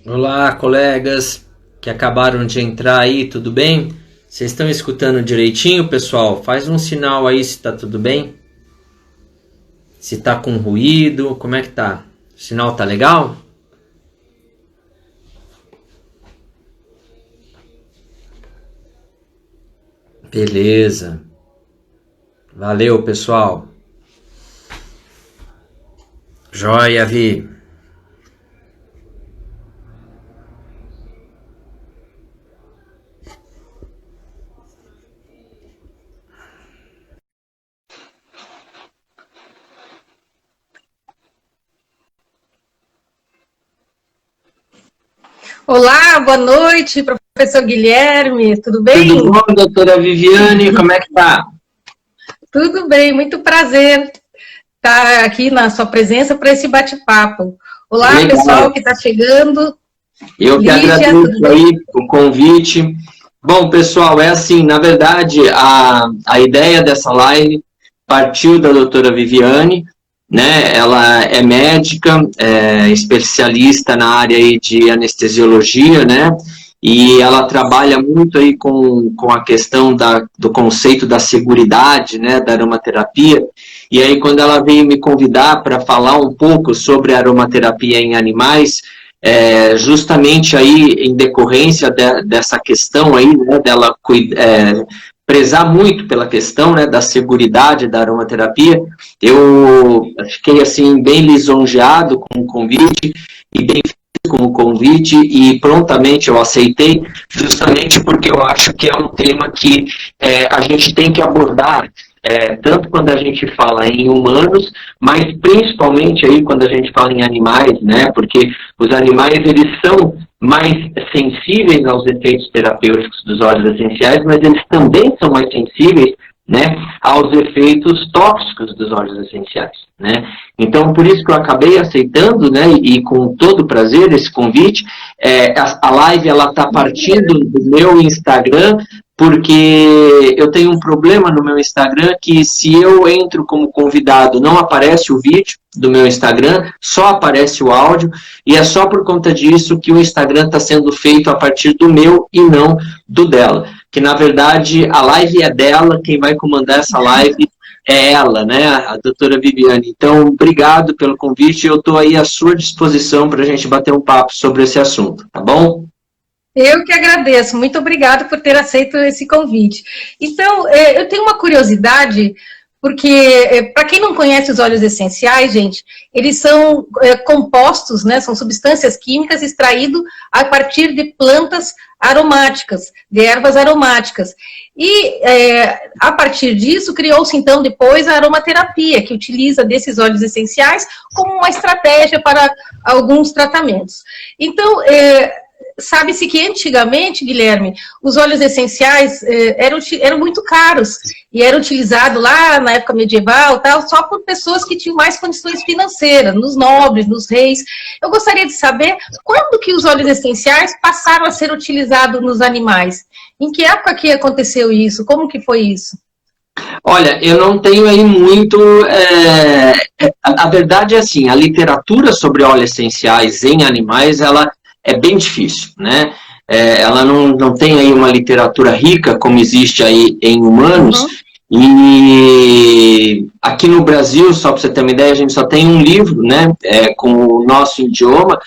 Olá, colegas que acabaram de entrar aí, tudo bem? Vocês estão escutando direitinho, pessoal? Faz um sinal aí se tá tudo bem. Se tá com ruído, como é que tá? O sinal tá legal? Beleza. Valeu, pessoal. Joia, Vi. Olá, boa noite, professor Guilherme, tudo bem? Tudo bom, doutora Viviane? Como é que tá? Tudo bem, muito prazer estar aqui na sua presença para esse bate-papo. Olá, Legal. pessoal que está chegando. Eu que Lígia, agradeço aí o convite. Bom, pessoal, é assim, na verdade, a ideia dessa live partiu da doutora Viviane, né? Ela é médica, é especialista na área aí de anestesiologia, né? E ela trabalha muito aí com a questão do conceito da seguridade, né? Da aromaterapia. E aí, quando ela veio me convidar para falar um pouco sobre aromaterapia em animais, justamente aí em decorrência dessa questão aí, né, dela prezar muito pela questão, né, da seguridade da aromaterapia, eu fiquei assim bem lisonjeado com o convite e bem feliz com o convite e prontamente eu aceitei, justamente porque eu acho que é um tema que a gente tem que abordar tanto quando a gente fala em humanos, mas principalmente aí quando a gente fala em animais, né? Porque os animais, eles são mais sensíveis aos efeitos terapêuticos dos óleos essenciais, mas eles também são mais sensíveis, né, aos efeitos tóxicos dos óleos essenciais, né? Então, por isso que eu acabei aceitando, né, e com todo prazer esse convite. A live, ela está partindo do meu Instagram, porque eu tenho um problema no meu Instagram que se eu entro como convidado, não aparece o vídeo do meu Instagram, só aparece o áudio, e é só por conta disso que o Instagram está sendo feito a partir do meu e não do dela. Que, na verdade, a live é dela, quem vai comandar essa live é ela, né, a doutora Viviane. Então, obrigado pelo convite, eu estou aí à sua disposição para a gente bater um papo sobre esse assunto, tá bom? Eu que agradeço, muito obrigada por ter aceito esse convite. Então, eu tenho uma curiosidade, porque, para quem não conhece os óleos essenciais, gente, eles são compostos, né, são substâncias químicas extraídas a partir de plantas aromáticas, de ervas aromáticas. E, a partir disso, criou-se, então, depois a aromaterapia, que utiliza desses óleos essenciais como uma estratégia para alguns tratamentos. Então, sabe-se que antigamente, Guilherme, os óleos essenciais eram muito caros e eram utilizados lá na época medieval, tal, só por pessoas que tinham mais condições financeiras, nos nobres, nos reis. Eu gostaria de saber quando que os óleos essenciais passaram a ser utilizados nos animais. Em que época que aconteceu isso? Como que foi isso? Olha, eu não tenho aí muito... a verdade é assim, a literatura sobre óleos essenciais em animais, ela é bem difícil, né? Ela não tem aí uma literatura rica como existe aí em humanos. E aqui no Brasil, só para você ter uma ideia, a gente só tem um livro, né, com o nosso idioma,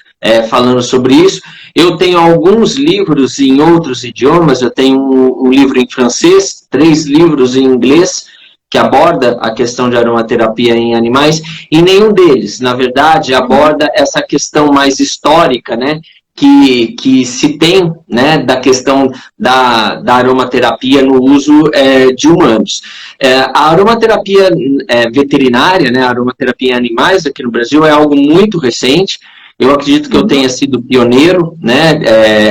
falando sobre isso. Eu tenho alguns livros em outros idiomas, eu tenho um livro em francês, 3 livros em inglês, que aborda a questão de aromaterapia em animais, e nenhum deles, na verdade, aborda essa questão mais histórica, né, que se tem, né, da questão da aromaterapia no uso de humanos. A aromaterapia veterinária, né, a aromaterapia em animais aqui no Brasil é algo muito recente. Eu acredito que eu tenha sido pioneiro, né,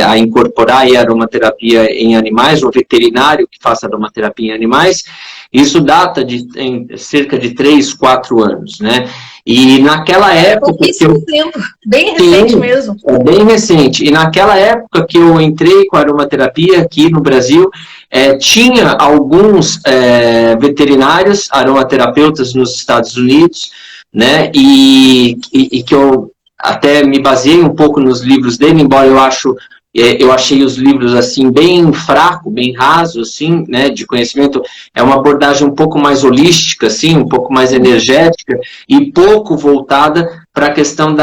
a incorporar a aromaterapia em animais, o veterinário que faça aromaterapia em animais. Isso data de cerca de 3, 4 anos, né? E naquela época... Pouquíssimo tempo, bem recente mesmo. Bem recente. E naquela época que eu entrei com a aromaterapia aqui no Brasil, tinha alguns veterinários, aromaterapeutas nos Estados Unidos, né? E que eu até me baseei um pouco nos livros dele, embora eu achei os livros, assim, bem fraco, bem raso, assim, né, de conhecimento. É uma abordagem um pouco mais holística, assim, um pouco mais energética e pouco voltada para a questão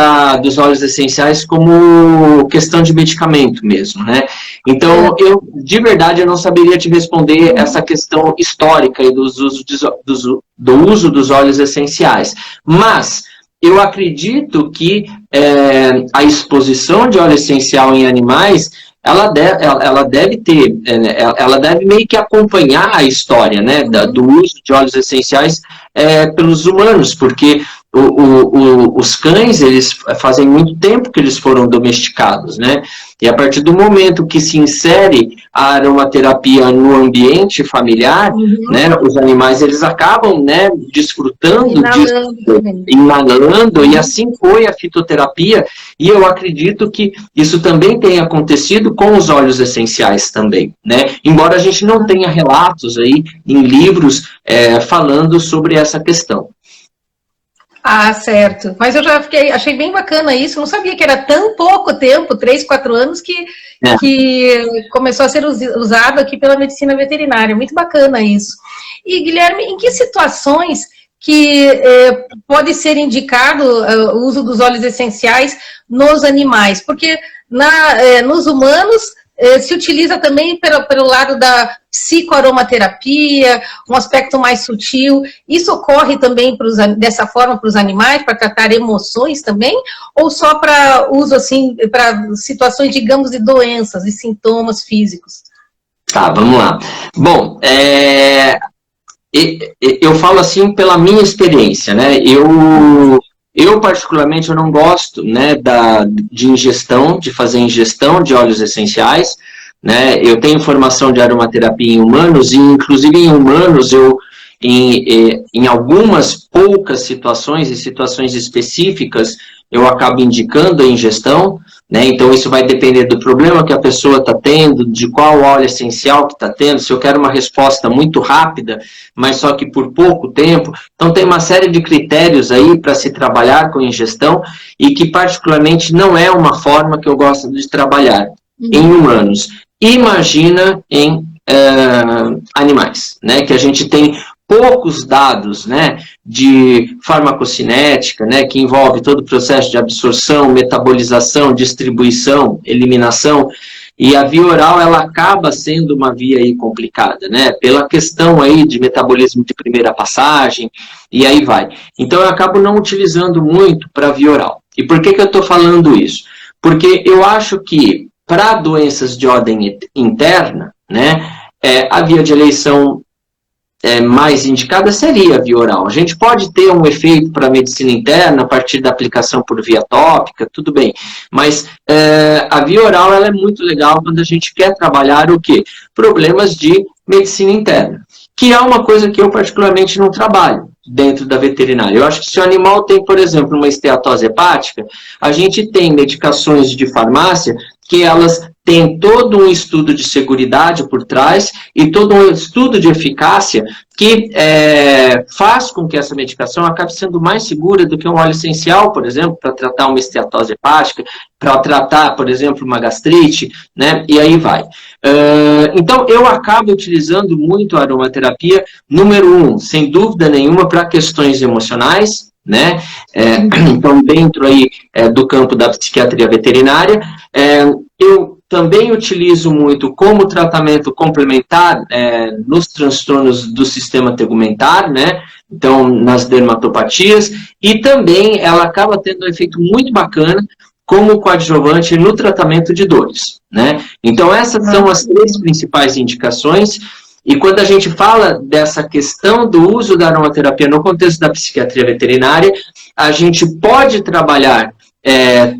dos óleos essenciais como questão de medicamento mesmo, né. Então, de verdade, eu não saberia te responder essa questão histórica aí do uso dos óleos essenciais. Mas eu acredito que a exposição de óleo essencial em animais, ela deve meio que acompanhar a história, né, do uso de óleos essenciais pelos humanos, porque os cães, eles fazem muito tempo que eles foram domesticados, né? E a partir do momento que se insere a aromaterapia no ambiente familiar, né, os animais, eles acabam, né, desfrutando inalando, e assim foi a fitoterapia, e eu acredito que isso também tem acontecido com os óleos essenciais também, né? Embora a gente não tenha relatos aí em livros falando sobre essa questão. Ah, certo. Mas eu já achei bem bacana isso, não sabia que era tão pouco tempo, 3, 4 anos, que começou a ser usado aqui pela medicina veterinária. Muito bacana isso. E, Guilherme, em que situações que pode ser indicado o uso dos óleos essenciais nos animais? Porque nos humanos se utiliza também pelo lado da psicoaromaterapia, um aspecto mais sutil. Isso ocorre também dessa forma para os animais, para tratar emoções também? Ou só para uso, assim, para situações, digamos, de doenças e sintomas físicos? Tá, vamos lá. Bom, eu falo assim pela minha experiência, né? Eu particularmente, eu não gosto, né, de fazer ingestão de óleos essenciais, né? Eu tenho formação de aromaterapia em humanos, e inclusive em humanos em algumas poucas situações, e situações específicas, eu acabo indicando a ingestão, né? Então isso vai depender do problema que a pessoa está tendo, de qual óleo essencial que está tendo, se eu quero uma resposta muito rápida, mas só que por pouco tempo. Então tem uma série de critérios aí para se trabalhar com ingestão, e que particularmente não é uma forma que eu gosto de trabalhar em humanos. Imagina em animais, né? Que a gente tem poucos dados, né, de farmacocinética, né, que envolve todo o processo de absorção, metabolização, distribuição, eliminação, e a via oral, ela acaba sendo uma via aí complicada, né, pela questão aí de metabolismo de primeira passagem, e aí vai. Então eu acabo não utilizando muito para a via oral. E por que eu estou falando isso? Porque eu acho que para doenças de ordem interna, né, a via de eleição mais indicada seria a via oral. A gente pode ter um efeito para a medicina interna a partir da aplicação por via tópica, tudo bem, mas a via oral, ela é muito legal quando a gente quer trabalhar o quê? Problemas de medicina interna, que é uma coisa que eu particularmente não trabalho dentro da veterinária. Eu acho que se o animal tem, por exemplo, uma esteatose hepática, a gente tem medicações de farmácia que elas têm todo um estudo de seguridade por trás e todo um estudo de eficácia que faz com que essa medicação acabe sendo mais segura do que um óleo essencial, por exemplo, para tratar uma esteatose hepática, para tratar, por exemplo, uma gastrite, né? E aí vai. Então, eu acabo utilizando muito a aromaterapia, número 1, sem dúvida nenhuma, para questões emocionais, né? Então, dentro aí do campo da psiquiatria veterinária, eu também utilizo muito como tratamento complementar nos transtornos do sistema tegumentar, né? Então, nas dermatopatias, e também ela acaba tendo um efeito muito bacana como coadjuvante no tratamento de dores, né? Então, essas são as 3 principais indicações. E quando a gente fala dessa questão do uso da aromaterapia no contexto da psiquiatria veterinária, a gente pode trabalhar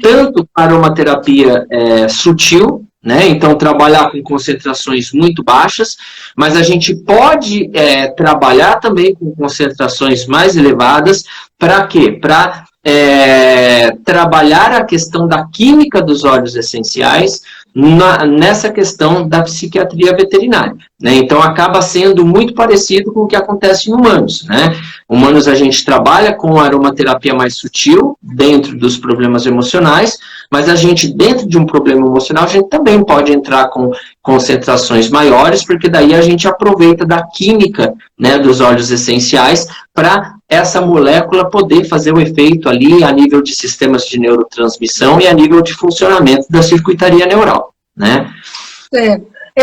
tanto a aromaterapia sutil, né? Então trabalhar com concentrações muito baixas, mas a gente pode trabalhar também com concentrações mais elevadas. Para quê? Para trabalhar a questão da química dos óleos essenciais, nessa questão da psiquiatria veterinária, né? Então, acaba sendo muito parecido com o que acontece em humanos, né? Humanos, a gente trabalha com aromaterapia mais sutil, dentro dos problemas emocionais, mas a gente, dentro de um problema emocional, a gente também pode entrar com concentrações maiores, porque daí a gente aproveita da química, né, dos óleos essenciais para essa molécula poder fazer o efeito ali a nível de sistemas de neurotransmissão e a nível de funcionamento da circuitaria neural, né?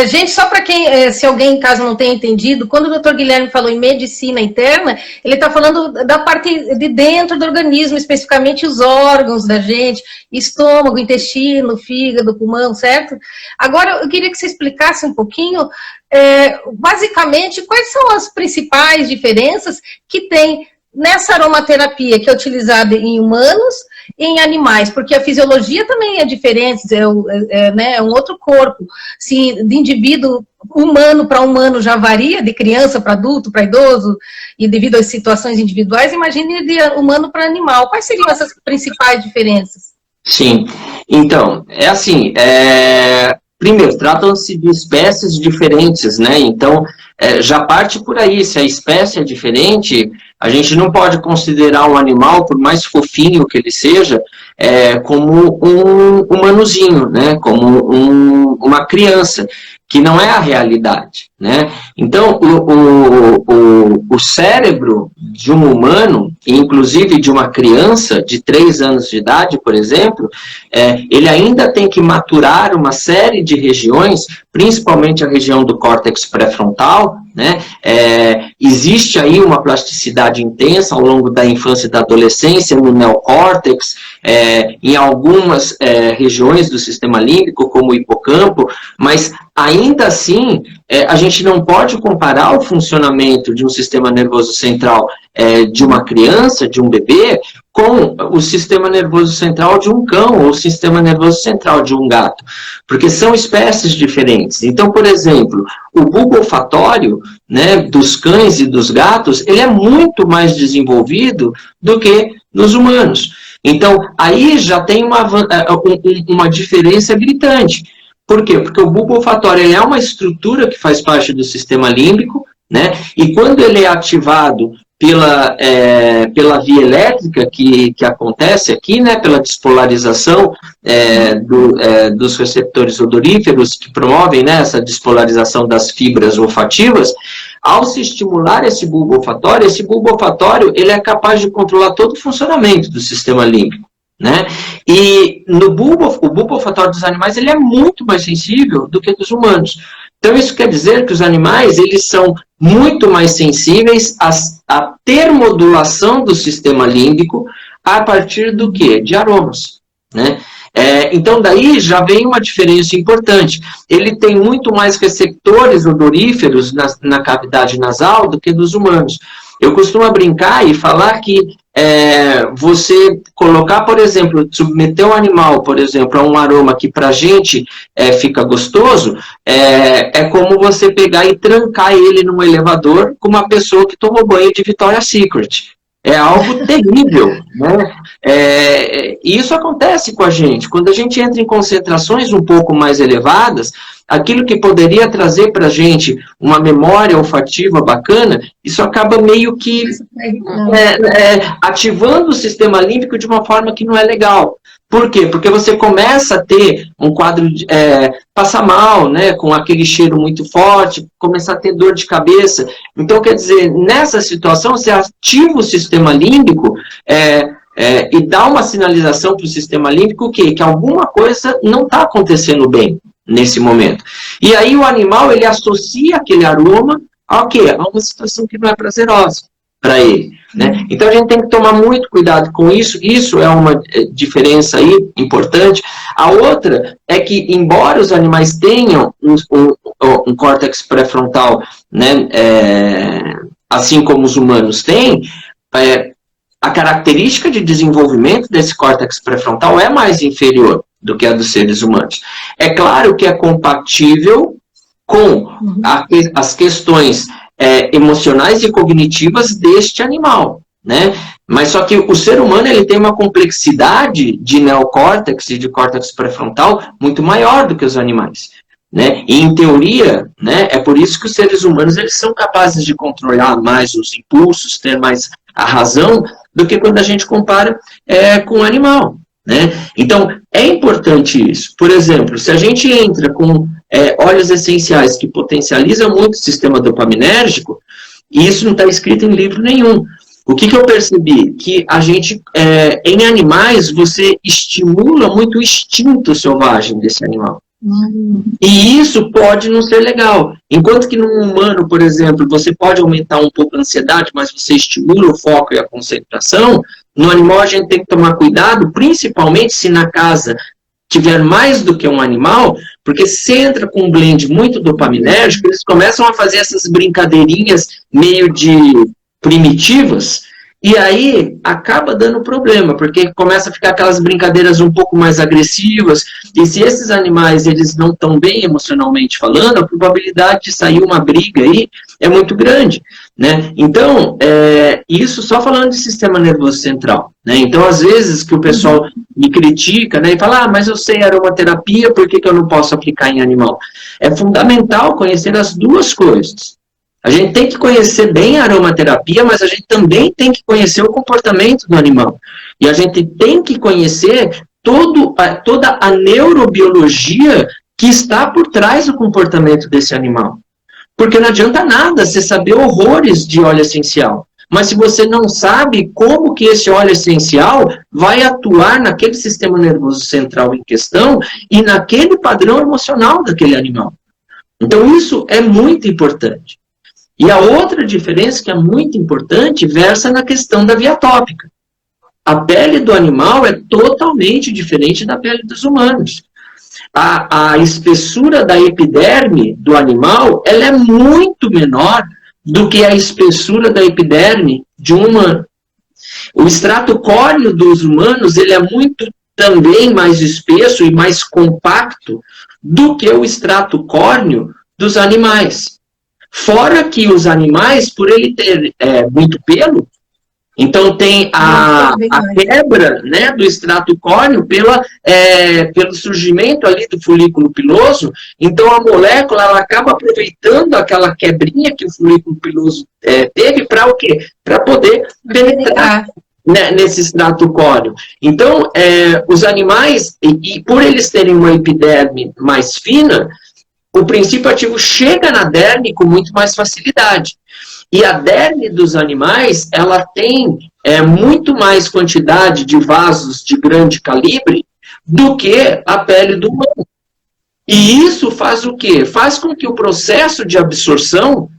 Gente, só para quem, se alguém em casa não tenha entendido, quando o Dr. Guilherme falou em medicina interna, ele está falando da parte de dentro do organismo, especificamente os órgãos da gente, estômago, intestino, fígado, pulmão, certo? Agora, eu queria que você explicasse um pouquinho, basicamente, quais são as principais diferenças que tem nessa aromaterapia que é utilizada em humanos e em animais, porque a fisiologia também é diferente, é um outro corpo. Se de indivíduo humano para humano já varia, de criança para adulto, para idoso, e devido às situações individuais, imagine de humano para animal. Quais seriam essas principais diferenças? Sim, então, é assim, primeiro, tratam-se de espécies diferentes, né? Então, já parte por aí, se a espécie é diferente, a gente não pode considerar um animal, por mais fofinho que ele seja, como um humanozinho, né? Como uma criança, que não é a realidade, né? Então, o cérebro de um humano, inclusive de uma criança de 3 anos de idade, por exemplo, ele ainda tem que maturar uma série de regiões, principalmente a região do córtex pré-frontal, né? Existe aí uma plasticidade intensa ao longo da infância e da adolescência no neocórtex, em algumas regiões do sistema límbico, como o hipocampo, mas ainda assim, a gente não pode comparar o funcionamento de um sistema nervoso central de uma criança, de um bebê, com o sistema nervoso central de um cão ou o sistema nervoso central de um gato, porque são espécies diferentes. Então, por exemplo, o bulbo olfatório, né, dos cães e dos gatos, ele é muito mais desenvolvido do que nos humanos. Então, aí já tem uma diferença gritante. Por quê? Porque o bulbo olfatório é uma estrutura que faz parte do sistema límbico, né? E quando ele é ativado pela via elétrica que acontece aqui, né? Pela despolarização dos receptores odoríferos que promovem, né, essa despolarização das fibras olfativas, ao se estimular esse bulbo olfatório, ele é capaz de controlar todo o funcionamento do sistema límbico, né? E o bulbo olfatório dos animais ele é muito mais sensível do que dos humanos. Então isso quer dizer que os animais eles são muito mais sensíveis à termodulação do sistema límbico a partir do quê? De aromas, né? Então daí já vem uma diferença importante. Ele tem muito mais receptores odoríferos na cavidade nasal do que dos humanos. Eu costumo brincar e falar que você colocar, por exemplo, submeter um animal, por exemplo, a um aroma que pra gente fica gostoso, é como você pegar e trancar ele num elevador com uma pessoa que tomou banho de Victoria's Secret. É algo terrível, né? E isso acontece com a gente. Quando a gente entra em concentrações um pouco mais elevadas, aquilo que poderia trazer para a gente uma memória olfativa bacana, isso acaba meio que ativando o sistema límbico de uma forma que não é legal. Por quê? Porque você começa a ter um quadro de passar mal, né, com aquele cheiro muito forte, começar a ter dor de cabeça. Então, quer dizer, nessa situação, você ativa o sistema límbico e dá uma sinalização para o sistema límbico que alguma coisa não está acontecendo bem nesse momento. E aí o animal, ele associa aquele aroma ao quê? A uma situação que não é prazerosa para ele, né? Então a gente tem que tomar muito cuidado com isso. Isso é uma diferença aí importante. A outra é que, embora os animais tenham um córtex pré-frontal, né, assim como os humanos têm, a característica de desenvolvimento desse córtex pré-frontal é mais inferior do que a dos seres humanos. É claro que é compatível com as questões emocionais e cognitivas deste animal, né? Mas só que o ser humano ele tem uma complexidade de neocórtex e de córtex pré-frontal muito maior do que os animais. Né? E, em teoria, né, é por isso que os seres humanos eles são capazes de controlar mais os impulsos, ter mais a razão, do que quando a gente compara com o animal. Né? Então, é importante isso. Por exemplo, se a gente entra com óleos essenciais que potencializam muito o sistema dopaminérgico, e isso não está escrito em livro nenhum. O que eu percebi? Que a gente, em animais, você estimula muito o instinto selvagem desse animal. E isso pode não ser legal. Enquanto que no humano, por exemplo, você pode aumentar um pouco a ansiedade, mas você estimula o foco e a concentração, no animal a gente tem que tomar cuidado, principalmente se na casa tiver mais do que um animal, porque se entra com um blend muito dopaminérgico, eles começam a fazer essas brincadeirinhas meio de primitivas, e aí acaba dando problema, porque começa a ficar aquelas brincadeiras um pouco mais agressivas, e se esses animais eles não estão bem emocionalmente falando, a probabilidade de sair uma briga aí é muito grande. Né? Então, isso só falando de sistema nervoso central. Né? Então, às vezes que o pessoal me critica, né, e fala, mas eu sei aromaterapia, por que eu não posso aplicar em animal? É fundamental conhecer as duas coisas. A gente tem que conhecer bem a aromaterapia, mas a gente também tem que conhecer o comportamento do animal. E a gente tem que conhecer toda a neurobiologia que está por trás do comportamento desse animal. Porque não adianta nada você saber horrores de óleo essencial. Mas se você não sabe como que esse óleo essencial vai atuar naquele sistema nervoso central em questão e naquele padrão emocional daquele animal. Então isso é muito importante. E a outra diferença que é muito importante versa na questão da via tópica. A pele do animal é totalmente diferente da pele dos humanos. A espessura da epiderme do animal ela é muito menor do que a espessura da epiderme de um humano. O extrato córneo dos humanos ele é muito também mais espesso e mais compacto do que o extrato córneo dos animais. Fora que os animais, por ele ter muito pelo, então tem a quebra, né, do extrato córneo pelo surgimento ali do folículo piloso, então a molécula ela acaba aproveitando aquela quebrinha que o folículo piloso teve para o quê? Para poder penetrar nesse extrato córneo. Então, os animais, e por eles terem uma epiderme mais fina, o princípio ativo chega na derme com muito mais facilidade. E a derme dos animais, ela tem muito mais quantidade de vasos de grande calibre do que a pele do humano. E isso faz o quê? Faz com que o processo de absorção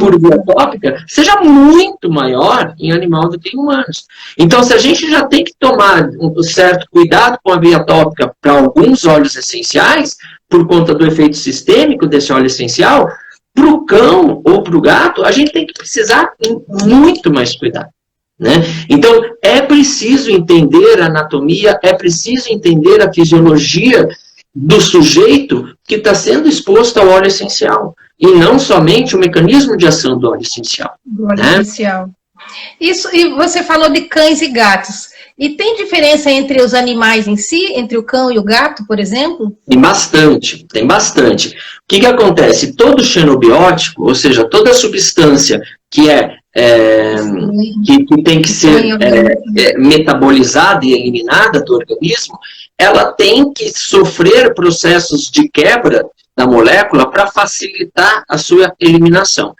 por via tópica seja muito maior em animal do que em humanos. Então, se a gente já tem que tomar um certo cuidado com a via tópica para alguns óleos essenciais, por conta do efeito sistêmico desse óleo essencial, para o cão ou para o gato, a gente tem que precisar muito mais cuidado. Né? Então, é preciso entender a anatomia, é preciso entender a fisiologia do sujeito que está sendo exposto ao óleo essencial. E não somente o mecanismo de ação do óleo essencial. Do óleo essencial. Isso, e você falou de cães e gatos. E tem diferença entre os animais em si, entre o cão e o gato, por exemplo? Tem bastante, tem bastante. O que acontece? Todo xenobiótico, ou seja, toda substância que que tem que ser metabolizada e eliminada do organismo, ela tem que sofrer processos de quebra da molécula para facilitar a sua eliminação.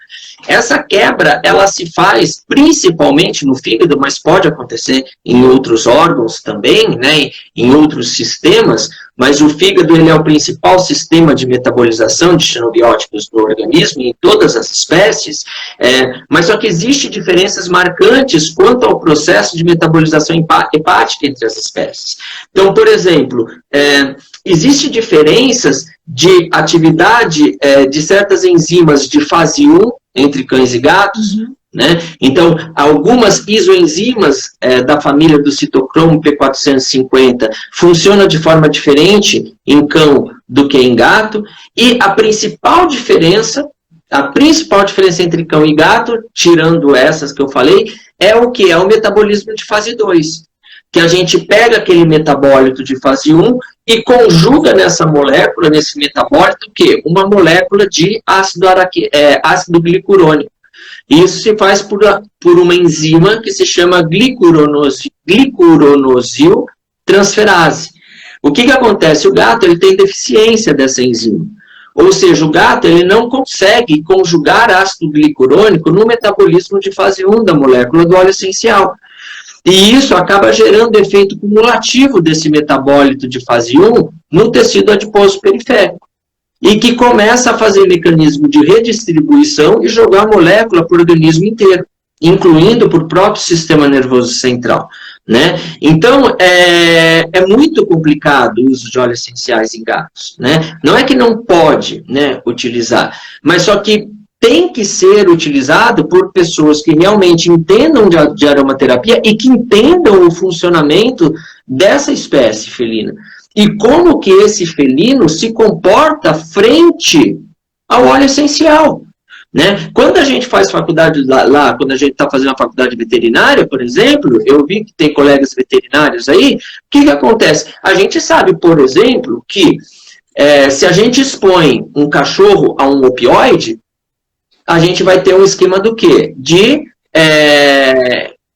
Essa quebra, ela se faz principalmente no fígado, mas pode acontecer em outros órgãos também, né, em outros sistemas, mas o fígado ele é o principal sistema de metabolização de xenobióticos no organismo, em todas as espécies, mas só que existem diferenças marcantes quanto ao processo de metabolização hepática entre as espécies. Então, por exemplo, existem diferenças de atividade de certas enzimas de fase 1 entre cães e gatos, né? Então, algumas isoenzimas da família do citocromo P450 funcionam de forma diferente em cão do que em gato, e a principal diferença A principal diferença entre cão e gato, tirando essas que eu falei, é o que? É o metabolismo de fase 2. Que a gente pega aquele metabólito de fase 1 e conjuga nessa molécula, nesse metabólito, o quê? Uma molécula de ácido glicurônico. Isso se faz por uma enzima que se chama glicuronosil transferase. O que acontece? O gato ele tem deficiência dessa enzima. Ou seja, o gato ele não consegue conjugar ácido glicurônico no metabolismo de fase 1 da molécula do óleo essencial. E isso acaba gerando efeito cumulativo desse metabólito de fase 1 no tecido adiposo periférico. E que começa a fazer mecanismo de redistribuição e jogar a molécula para o organismo inteiro, incluindo para o próprio sistema nervoso central. Né? Então, é muito complicado o uso de óleos essenciais em gatos. Né? Não é que não pode, né, utilizar, mas só que tem que ser utilizado por pessoas que realmente entendam de aromaterapia e que entendam o funcionamento dessa espécie felina. E como que esse felino se comporta frente ao óleo essencial. Né? Quando a gente faz faculdade lá, quando a gente está fazendo a faculdade veterinária, por exemplo, eu vi que tem colegas veterinários aí, o que acontece? A gente sabe, por exemplo, que se a gente expõe um cachorro a um opioide, a gente vai ter um esquema do quê? De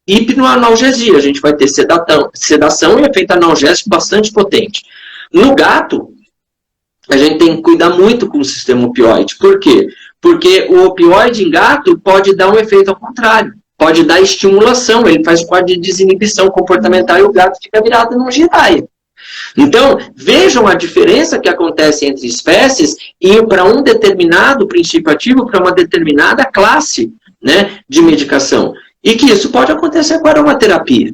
hipnoanalgesia, a gente vai ter sedação e efeito analgésico bastante potente. No gato, a gente tem que cuidar muito com o sistema opioide. Por quê? Porque o opioide em gato pode dar um efeito ao contrário. Pode dar estimulação, ele faz quadro de desinibição comportamental e o gato fica virado num giraia. Então, vejam a diferença que acontece entre espécies e para um determinado princípio ativo, para uma determinada classe, né, de medicação. E que isso pode acontecer com a aromaterapia.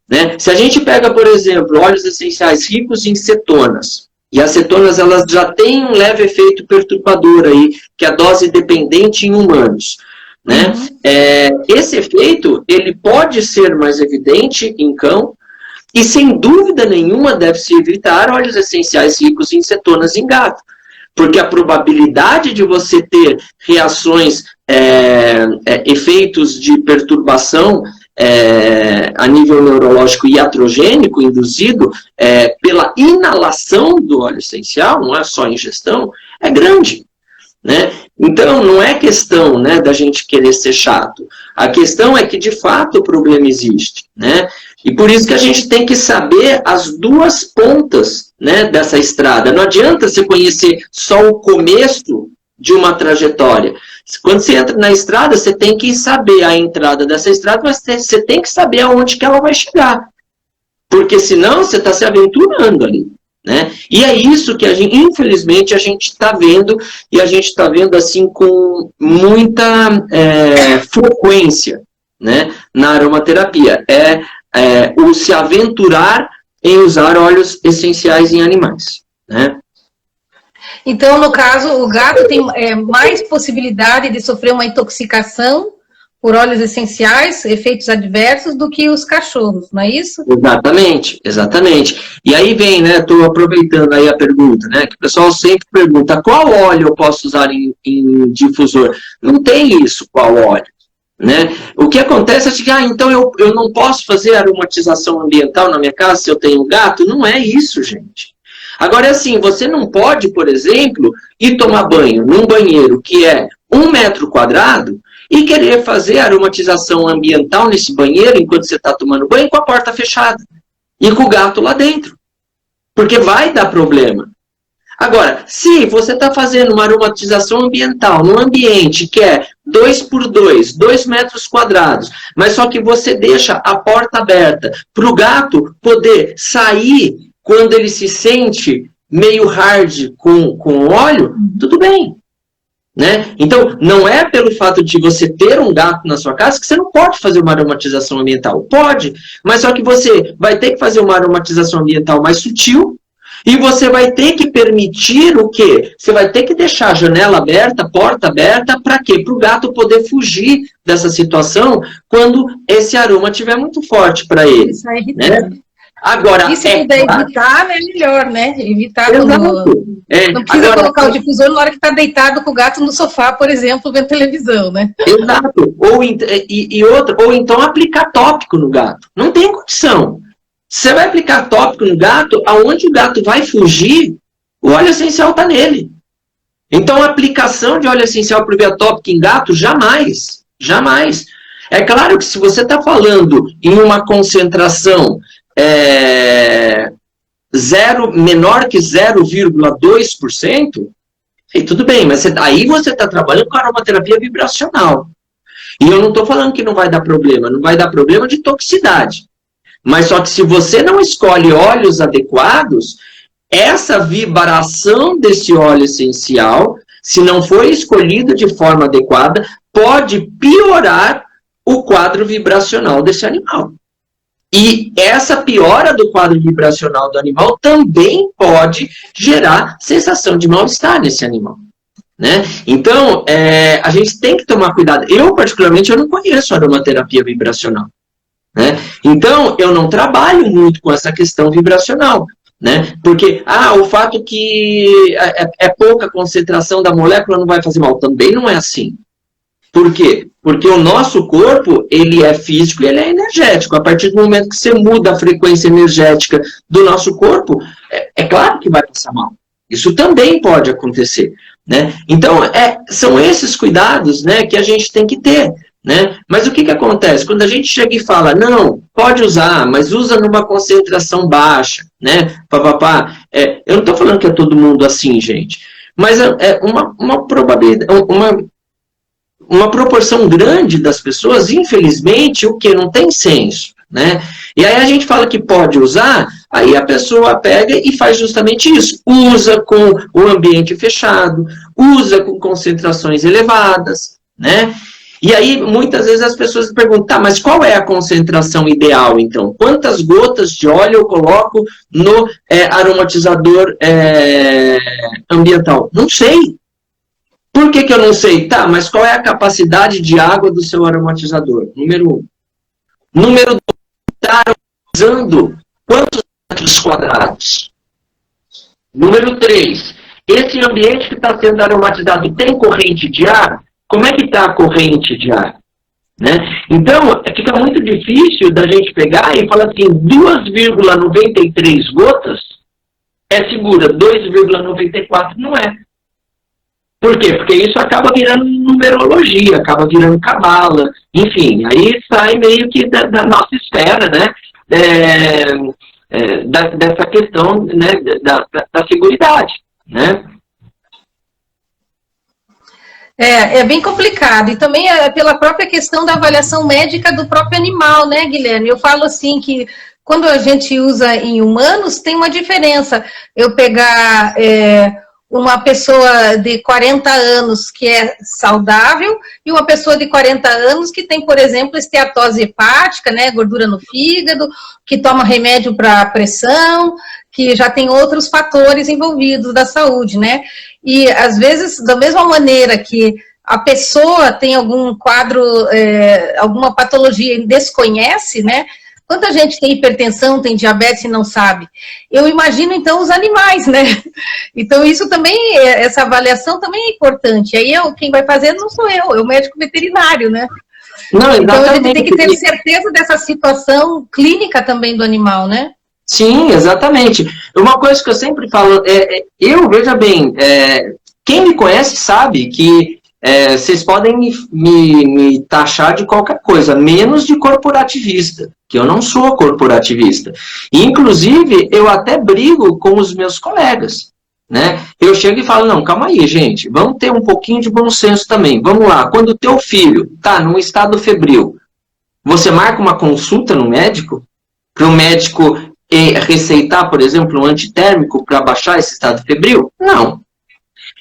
Né? Se a gente pega, por exemplo, óleos essenciais ricos em cetonas, e as cetonas elas já têm um leve efeito perturbador aí, que é a dose dependente em humanos. Né? Esse efeito ele pode ser mais evidente em cão, e sem dúvida nenhuma deve-se evitar óleos essenciais ricos em cetonas em gato. Porque a probabilidade de você ter reações, efeitos de perturbação a nível neurológico iatrogênico induzido pela inalação do óleo essencial, não é só ingestão, é grande. Né? Então, não é questão, né, da gente querer ser chato. A questão é que, de fato, o problema existe. Né? E por isso que a gente tem que saber as duas pontas, né, dessa estrada. Não adianta você conhecer só o começo de uma trajetória. Quando você entra na estrada, você tem que saber a entrada dessa estrada, mas você tem que saber aonde que ela vai chegar. Porque senão você está se aventurando ali. Né? E é isso que, infelizmente, a gente está vendo, e a gente está vendo assim com muita frequência, né, na aromaterapia. O se aventurar em usar óleos essenciais em animais. Né? Então, no caso, o gato tem mais possibilidade de sofrer uma intoxicação por óleos essenciais, efeitos adversos, do que os cachorros, não é isso? Exatamente, exatamente. E aí vem, né, estou aproveitando aí a pergunta, né, que o pessoal sempre pergunta, qual óleo eu posso usar em difusor? Não tem isso, qual óleo. Né? O que acontece é que, então eu não posso fazer aromatização ambiental na minha casa se eu tenho gato? Não é isso, gente. Agora, assim, você não pode, por exemplo, ir tomar banho num banheiro que é 1 metro quadrado e querer fazer aromatização ambiental nesse banheiro enquanto você está tomando banho com a porta fechada e com o gato lá dentro. Porque vai dar problema. Agora, se você está fazendo uma aromatização ambiental num ambiente que é 2 por 2, 2 metros quadrados, mas só que você deixa a porta aberta para o gato poder sair quando ele se sente meio hard com óleo, tudo bem. Né? Então, não é pelo fato de você ter um gato na sua casa que você não pode fazer uma aromatização ambiental. Pode, mas só que você vai ter que fazer uma aromatização ambiental mais sutil e você vai ter que permitir o quê? Você vai ter que deixar a janela aberta, a porta aberta, para quê? Para o gato poder fugir dessa situação quando esse aroma estiver muito forte para ele. Né? Agora, e se puder evitar, é melhor, né? Evitar não precisa agora, colocar o difusor na hora que está deitado com o gato no sofá, por exemplo, vendo televisão, né? Exato. Ou então aplicar tópico no gato. Não tem condição. Você vai aplicar tópico no gato, aonde o gato vai fugir, o óleo essencial está nele. Então, a aplicação de óleo essencial por via tópica em gato, jamais. Jamais. É claro que se você está falando em uma concentração menor que 0,2%, tudo bem, mas aí você está trabalhando com aromaterapia vibracional. E eu não estou falando que não vai dar problema, não vai dar problema de toxicidade. Mas só que se você não escolhe óleos adequados, essa vibração desse óleo essencial, se não for escolhido de forma adequada, pode piorar o quadro vibracional desse animal. E essa piora do quadro vibracional do animal também pode gerar sensação de mal-estar nesse animal. Né? Então, a gente tem que tomar cuidado. Eu, particularmente, eu não conheço aromaterapia vibracional. Né? Então, eu não trabalho muito com essa questão vibracional. Né? Porque, o fato que é pouca concentração da molécula não vai fazer mal. Também não é assim. Por quê? Porque o nosso corpo, ele é físico e ele é energético. A partir do momento que você muda a frequência energética do nosso corpo, é claro que vai passar mal. Isso também pode acontecer. Né? Então, são esses cuidados, né, que a gente tem que ter. Né? Mas o que acontece? Quando a gente chega e fala, não, pode usar, mas usa numa concentração baixa, né? Eu não estou falando que é todo mundo assim, gente. Mas é uma probabilidade, uma proporção grande das pessoas, infelizmente, o que não tem senso. Né? E aí a gente fala que pode usar, aí a pessoa pega e faz justamente isso. Usa com o ambiente fechado, usa com concentrações elevadas, né? E aí, muitas vezes as pessoas perguntam, mas qual é a concentração ideal, então? Quantas gotas de óleo eu coloco no aromatizador ambiental? Não sei. Por que eu não sei? Mas qual é a capacidade de água do seu aromatizador? Número 1. Número 2, está aromatizando quantos metros quadrados? Número 3, esse ambiente que está sendo aromatizado tem corrente de ar? Como é que está a corrente de ar? Né? Então, fica muito difícil da gente pegar e falar assim, 2,93 gotas é segura, 2,94 não é. Por quê? Porque isso acaba virando numerologia, acaba virando cabala, enfim, aí sai meio que da nossa esfera, né? Dessa questão, né? da seguridade, né? É bem complicado, e também é pela própria questão da avaliação médica do próprio animal, né, Guilherme? Eu falo assim que quando a gente usa em humanos, tem uma diferença. Eu pegar uma pessoa de 40 anos que é saudável e uma pessoa de 40 anos que tem, por exemplo, esteatose hepática, né, gordura no fígado, que toma remédio para pressão, que já tem outros fatores envolvidos da saúde, né? E, às vezes, da mesma maneira que a pessoa tem algum quadro, alguma patologia e desconhece, né? Quanta gente tem hipertensão, tem diabetes e não sabe? Eu imagino, então, os animais, né? Então, isso também, essa avaliação também é importante. Aí, quem vai fazer não sou eu, é o médico veterinário, né? Não, então, a gente tem que ter certeza dessa situação clínica também do animal, né? Sim, exatamente. Uma coisa que eu sempre falo, veja bem, quem me conhece sabe que vocês podem me taxar de qualquer coisa, menos de corporativista, que eu não sou corporativista. E, inclusive, eu até brigo com os meus colegas, né? Eu chego e falo, não, calma aí, gente, vamos ter um pouquinho de bom senso também. Vamos lá, quando o teu filho está num estado febril, você marca uma consulta no médico, para o médico receitar, por exemplo, um antitérmico para baixar esse estado febril? Não.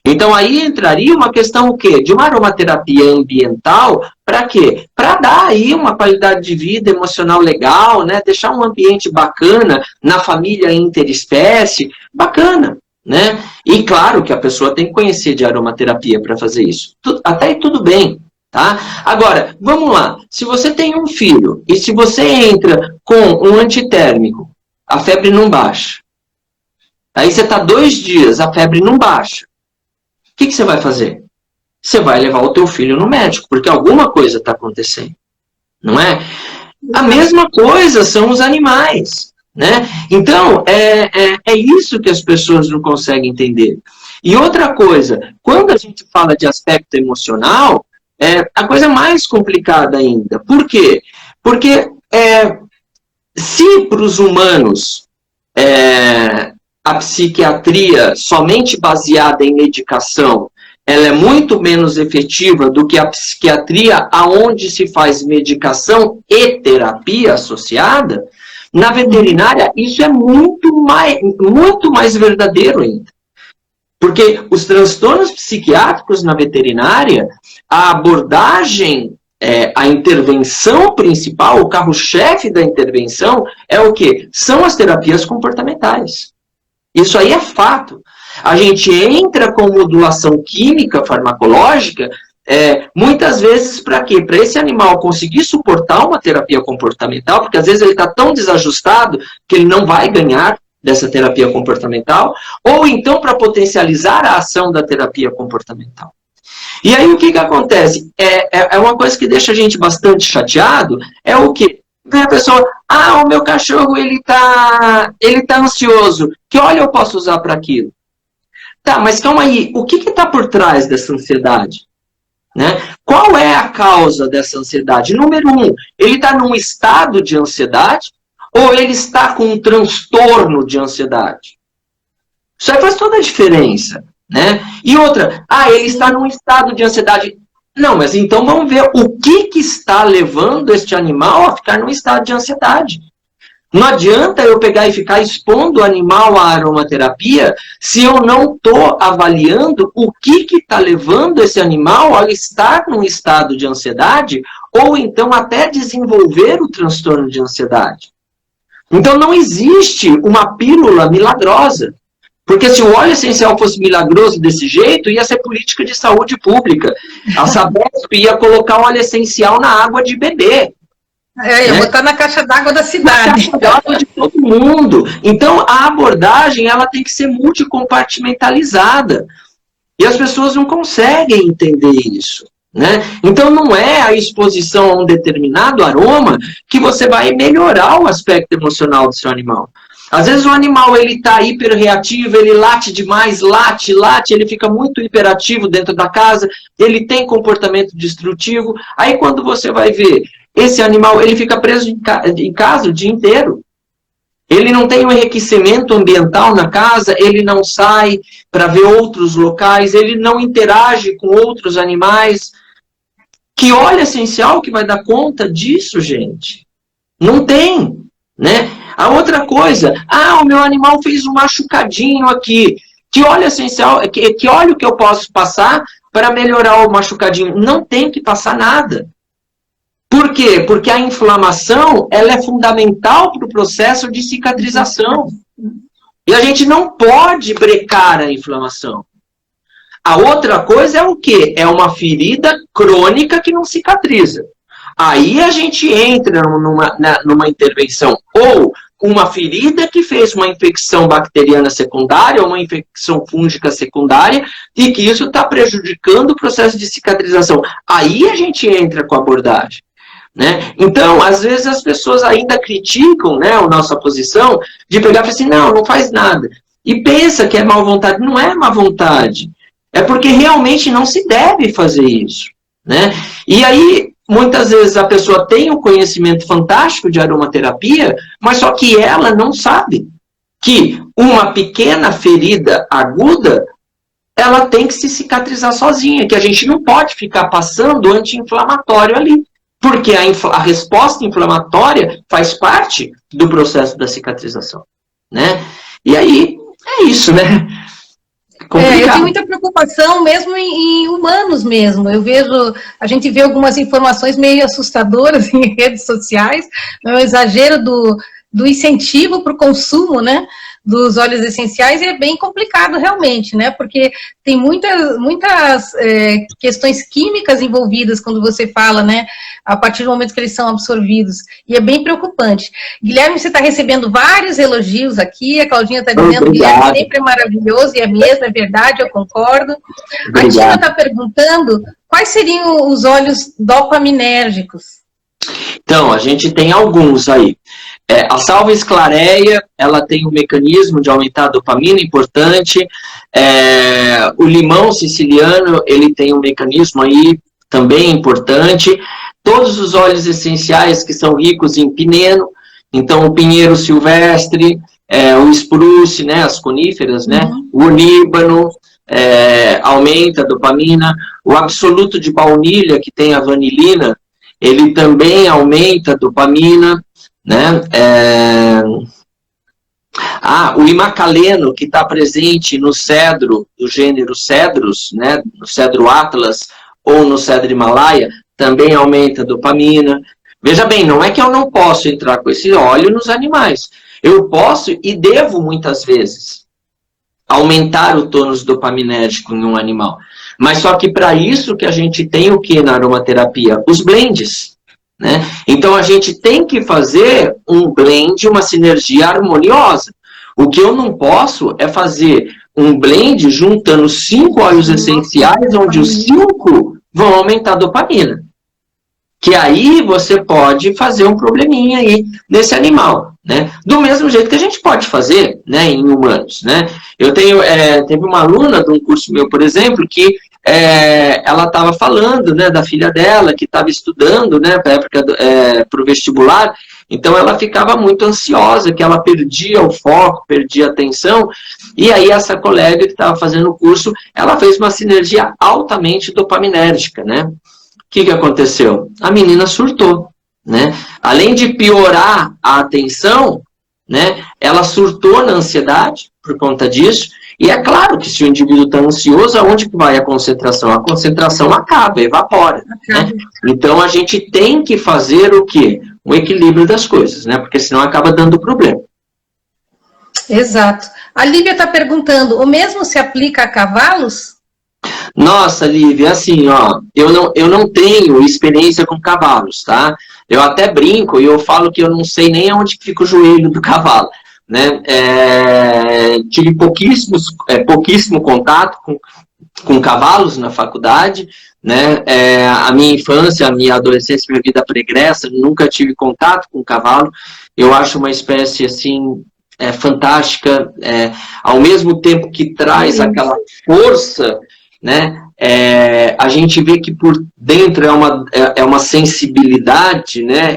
Então, aí entraria uma questão o quê? De uma aromaterapia ambiental, para quê? Para dar aí uma qualidade de vida emocional legal, né? Deixar um ambiente bacana na família interespécie, bacana, né? E claro que a pessoa tem que conhecer de aromaterapia para fazer isso. Até aí tudo bem. Tá? Agora, vamos lá. Se você tem um filho e se você entra com um antitérmico, a febre não baixa. Aí você está 2 dias, a febre não baixa. O que você vai fazer? Você vai levar o teu filho no médico, porque alguma coisa está acontecendo. Não é? A mesma coisa são os animais. Né? Então, é isso que as pessoas não conseguem entender. E outra coisa, quando a gente fala de aspecto emocional, a coisa mais complicada ainda. Por quê? Porque se para os humanos a psiquiatria somente baseada em medicação, ela é muito menos efetiva do que a psiquiatria aonde se faz medicação e terapia associada, na veterinária isso é muito mais verdadeiro ainda. Porque os transtornos psiquiátricos na veterinária, a abordagem, a intervenção principal, o carro-chefe da intervenção é o quê? São as terapias comportamentais. Isso aí é fato. A gente entra com modulação química, farmacológica, muitas vezes para quê? Para esse animal conseguir suportar uma terapia comportamental, porque às vezes ele está tão desajustado que ele não vai ganhar dessa terapia comportamental, ou então para potencializar a ação da terapia comportamental. E aí o que acontece? É uma coisa que deixa a gente bastante chateado, é o quê? Vem a pessoa, o meu cachorro ele tá ansioso, que óleo eu posso usar para aquilo? Tá, mas calma aí, o que está por trás dessa ansiedade? Né? Qual é a causa dessa ansiedade? Número 1, ele está num estado de ansiedade ou ele está com um transtorno de ansiedade? Isso aí faz toda a diferença. Né? E outra, ele está num estado de ansiedade. Não, mas então vamos ver o que está levando este animal a ficar num estado de ansiedade. Não adianta eu pegar e ficar expondo o animal à aromaterapia se eu não estou avaliando o que está levando esse animal a estar num estado de ansiedade ou então até desenvolver o transtorno de ansiedade. Então não existe uma pílula milagrosa. Porque se o óleo essencial fosse milagroso desse jeito, ia ser política de saúde pública. A Sabesp ia colocar óleo essencial na água de beber. Ia botar na caixa d'água da cidade. Na caixa d'água de todo mundo. Então, a abordagem ela tem que ser multicompartimentalizada. E as pessoas não conseguem entender isso. Né? Então, não é a exposição a um determinado aroma que você vai melhorar o aspecto emocional do seu animal. Às vezes o animal está hiperreativo, ele late demais, late, ele fica muito hiperativo dentro da casa, ele tem comportamento destrutivo. Aí quando você vai ver, esse animal ele fica preso em casa o dia inteiro. Ele não tem um enriquecimento ambiental na casa, ele não sai para ver outros locais, ele não interage com outros animais. Que óleo essencial que vai dar conta disso, gente? Não tem, né? A outra coisa, o meu animal fez um machucadinho aqui. Que óleo essencial, que óleo que eu posso passar para melhorar o machucadinho? Não tem que passar nada. Por quê? Porque a inflamação ela é fundamental para o processo de cicatrização. E a gente não pode brecar a inflamação. A outra coisa é o quê? É uma ferida crônica que não cicatriza. Aí a gente entra numa intervenção ou uma ferida que fez uma infecção bacteriana secundária ou uma infecção fúngica secundária e que isso está prejudicando o processo de cicatrização. Aí a gente entra com a abordagem. Né? Então, às vezes as pessoas ainda criticam, né, a nossa posição de pegar e falar assim, não faz nada. E pensa que é má vontade. Não é má vontade. É porque realmente não se deve fazer isso. Né? E aí, muitas vezes a pessoa tem um conhecimento fantástico de aromaterapia, mas só que ela não sabe que uma pequena ferida aguda, ela tem que se cicatrizar sozinha, que a gente não pode ficar passando anti-inflamatório ali. Porque a resposta inflamatória faz parte do processo da cicatrização. Né? E aí, é isso, né? Eu tenho muita preocupação mesmo em humanos mesmo. A gente vê algumas informações meio assustadoras em redes sociais, o exagero do incentivo para o consumo, né, dos óleos essenciais, é bem complicado realmente, né, porque tem muitas questões químicas envolvidas quando você fala, né, a partir do momento que eles são absorvidos, e é bem preocupante. Guilherme, você está recebendo vários elogios aqui, a Claudinha está dizendo que o Guilherme sempre é maravilhoso, e é mesmo, é verdade, eu concordo. Obrigado. A Tina está perguntando quais seriam os óleos dopaminérgicos. Então, a gente tem alguns aí. A salva esclareia, ela tem um mecanismo de aumentar a dopamina importante. O limão siciliano, ele tem um mecanismo aí também importante. Todos os óleos essenciais que são ricos em pineno, então o pinheiro silvestre, o spruce, né, as coníferas, né, o oníbano, aumenta a dopamina. O absoluto de baunilha, que tem a vanilina, ele também aumenta a dopamina, né? O imacaleno, que está presente no cedro, do gênero cedros, né? No cedro Atlas ou no cedro Himalaia, também aumenta a dopamina. Veja bem, não é que eu não posso entrar com esse óleo nos animais. Eu posso e devo, muitas vezes, aumentar o tônus dopaminérgico em um animal. Mas só que para isso que a gente tem o que na aromaterapia? Os blends, né? Então a gente tem que fazer um blend, uma sinergia harmoniosa. O que eu não posso é fazer um blend juntando 5 óleos essenciais, onde os 5 vão aumentar a dopamina. Que aí você pode fazer um probleminha aí nesse animal, né? Do mesmo jeito que a gente pode fazer, né, em humanos, né? Eu teve uma aluna de um curso meu, por exemplo, que ela estava falando, né, da filha dela, que estava estudando, né, para o vestibular, então ela ficava muito ansiosa, que ela perdia o foco, perdia a atenção, e aí essa colega que estava fazendo o curso, ela fez uma sinergia altamente dopaminérgica, né? O que aconteceu? A menina surtou, né? Além de piorar a atenção, né, ela surtou na ansiedade por conta disso. E é claro que se o indivíduo está ansioso, aonde que vai a concentração? A concentração acaba, evapora. Né? Então a gente tem que fazer o quê? Um equilíbrio das coisas, né? Porque senão acaba dando problema. Exato. A Lívia está perguntando, o mesmo se aplica a cavalos? Nossa, Lívia, assim, ó, eu não tenho experiência com cavalos, tá? Eu até brinco e eu falo que eu não sei nem aonde fica o joelho do cavalo, né? Tive pouquíssimo contato com cavalos na faculdade, né? A minha infância, a minha adolescência, minha vida pregressa, nunca tive contato com cavalo. Eu acho uma espécie, assim, fantástica, ao mesmo tempo que traz aquela força, né? A gente vê que por dentro é uma sensibilidade, né?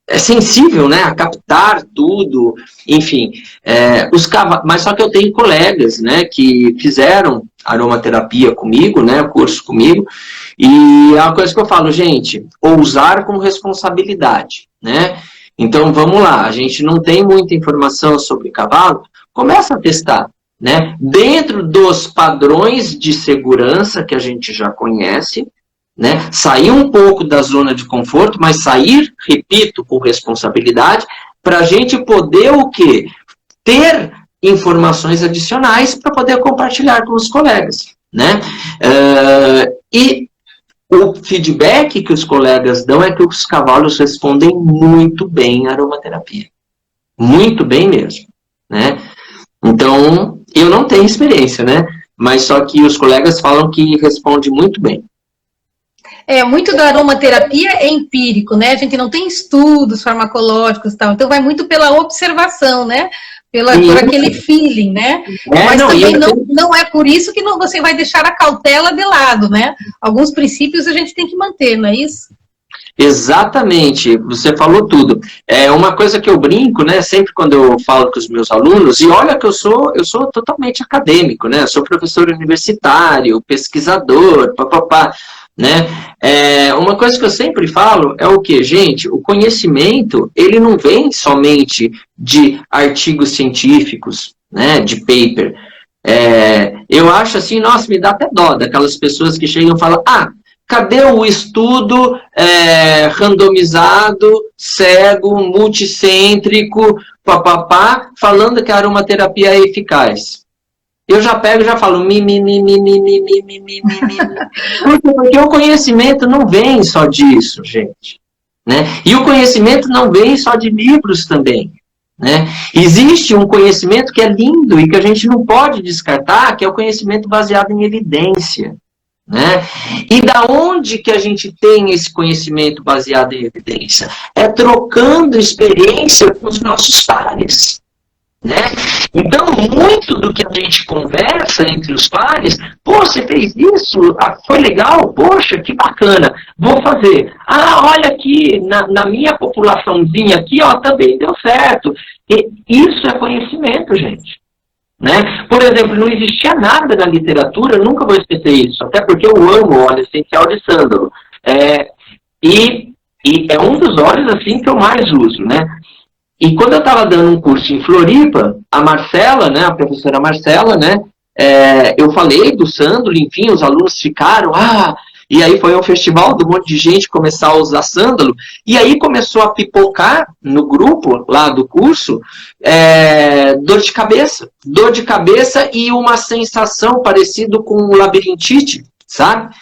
É sensível, né? A captar tudo, enfim. Mas só que eu tenho colegas, né? Que fizeram aromaterapia comigo, né? Curso comigo, e é uma coisa que eu falo, gente, ousar com responsabilidade, né? Então vamos lá, a gente não tem muita informação sobre cavalo, começa a testar, né? Dentro dos padrões de segurança que a gente já conhece, né? Sair um pouco da zona de conforto, mas sair, repito, com responsabilidade, para a gente poder o quê? Ter informações adicionais para poder compartilhar com os colegas, né? E o feedback que os colegas dão é que os cavalos respondem muito bem à aromaterapia. Muito bem mesmo, né? Então, eu não tenho experiência, né? Mas só que os colegas falam que responde muito bem. Muito da aromaterapia é empírico, né? A gente não tem estudos farmacológicos e tal, então vai muito pela observação, né? Por aquele feeling, né? Mas também não é por isso que você vai deixar a cautela de lado, né? Alguns princípios a gente tem que manter, não é isso? Exatamente, você falou tudo. Uma coisa que eu brinco, né, sempre quando eu falo com os meus alunos, e olha que eu sou totalmente acadêmico, né, eu sou professor universitário, pesquisador, papapá, né, uma coisa que eu sempre falo é o que, gente, o conhecimento, ele não vem somente de artigos científicos, né, de paper. Eu acho assim, nossa, me dá até dó daquelas pessoas que chegam e falam, Cadê o estudo randomizado, cego, multicêntrico, papapá, falando que a aromaterapia é eficaz? Eu já pego e já falo porque o conhecimento não vem só disso, gente. Né? E o conhecimento não vem só de livros também. Né? Existe um conhecimento que é lindo e que a gente não pode descartar, que é o conhecimento baseado em evidência. Né? E da onde que a gente tem esse conhecimento baseado em evidência? É trocando experiência com os nossos pares. Né? Então, muito do que a gente conversa entre os pares, pô, você fez isso, foi legal, poxa, que bacana, vou fazer. Ah, olha aqui, na minha populaçãozinha aqui, ó, também deu certo. E isso é conhecimento, gente. Né? Por exemplo, não existia nada na literatura, nunca vou esquecer isso, até porque eu amo o óleo essencial de sândalo. E é um dos óleos assim que eu mais uso, né? E quando eu estava dando um curso em Floripa, a Marcela, né, a professora Marcela, né, eu falei do sândalo, enfim, os alunos ficaram, e aí foi um festival de um monte de gente começar a usar sândalo, e aí começou a pipocar no grupo lá do curso, dor de cabeça e uma sensação parecida com labirintite, sabe?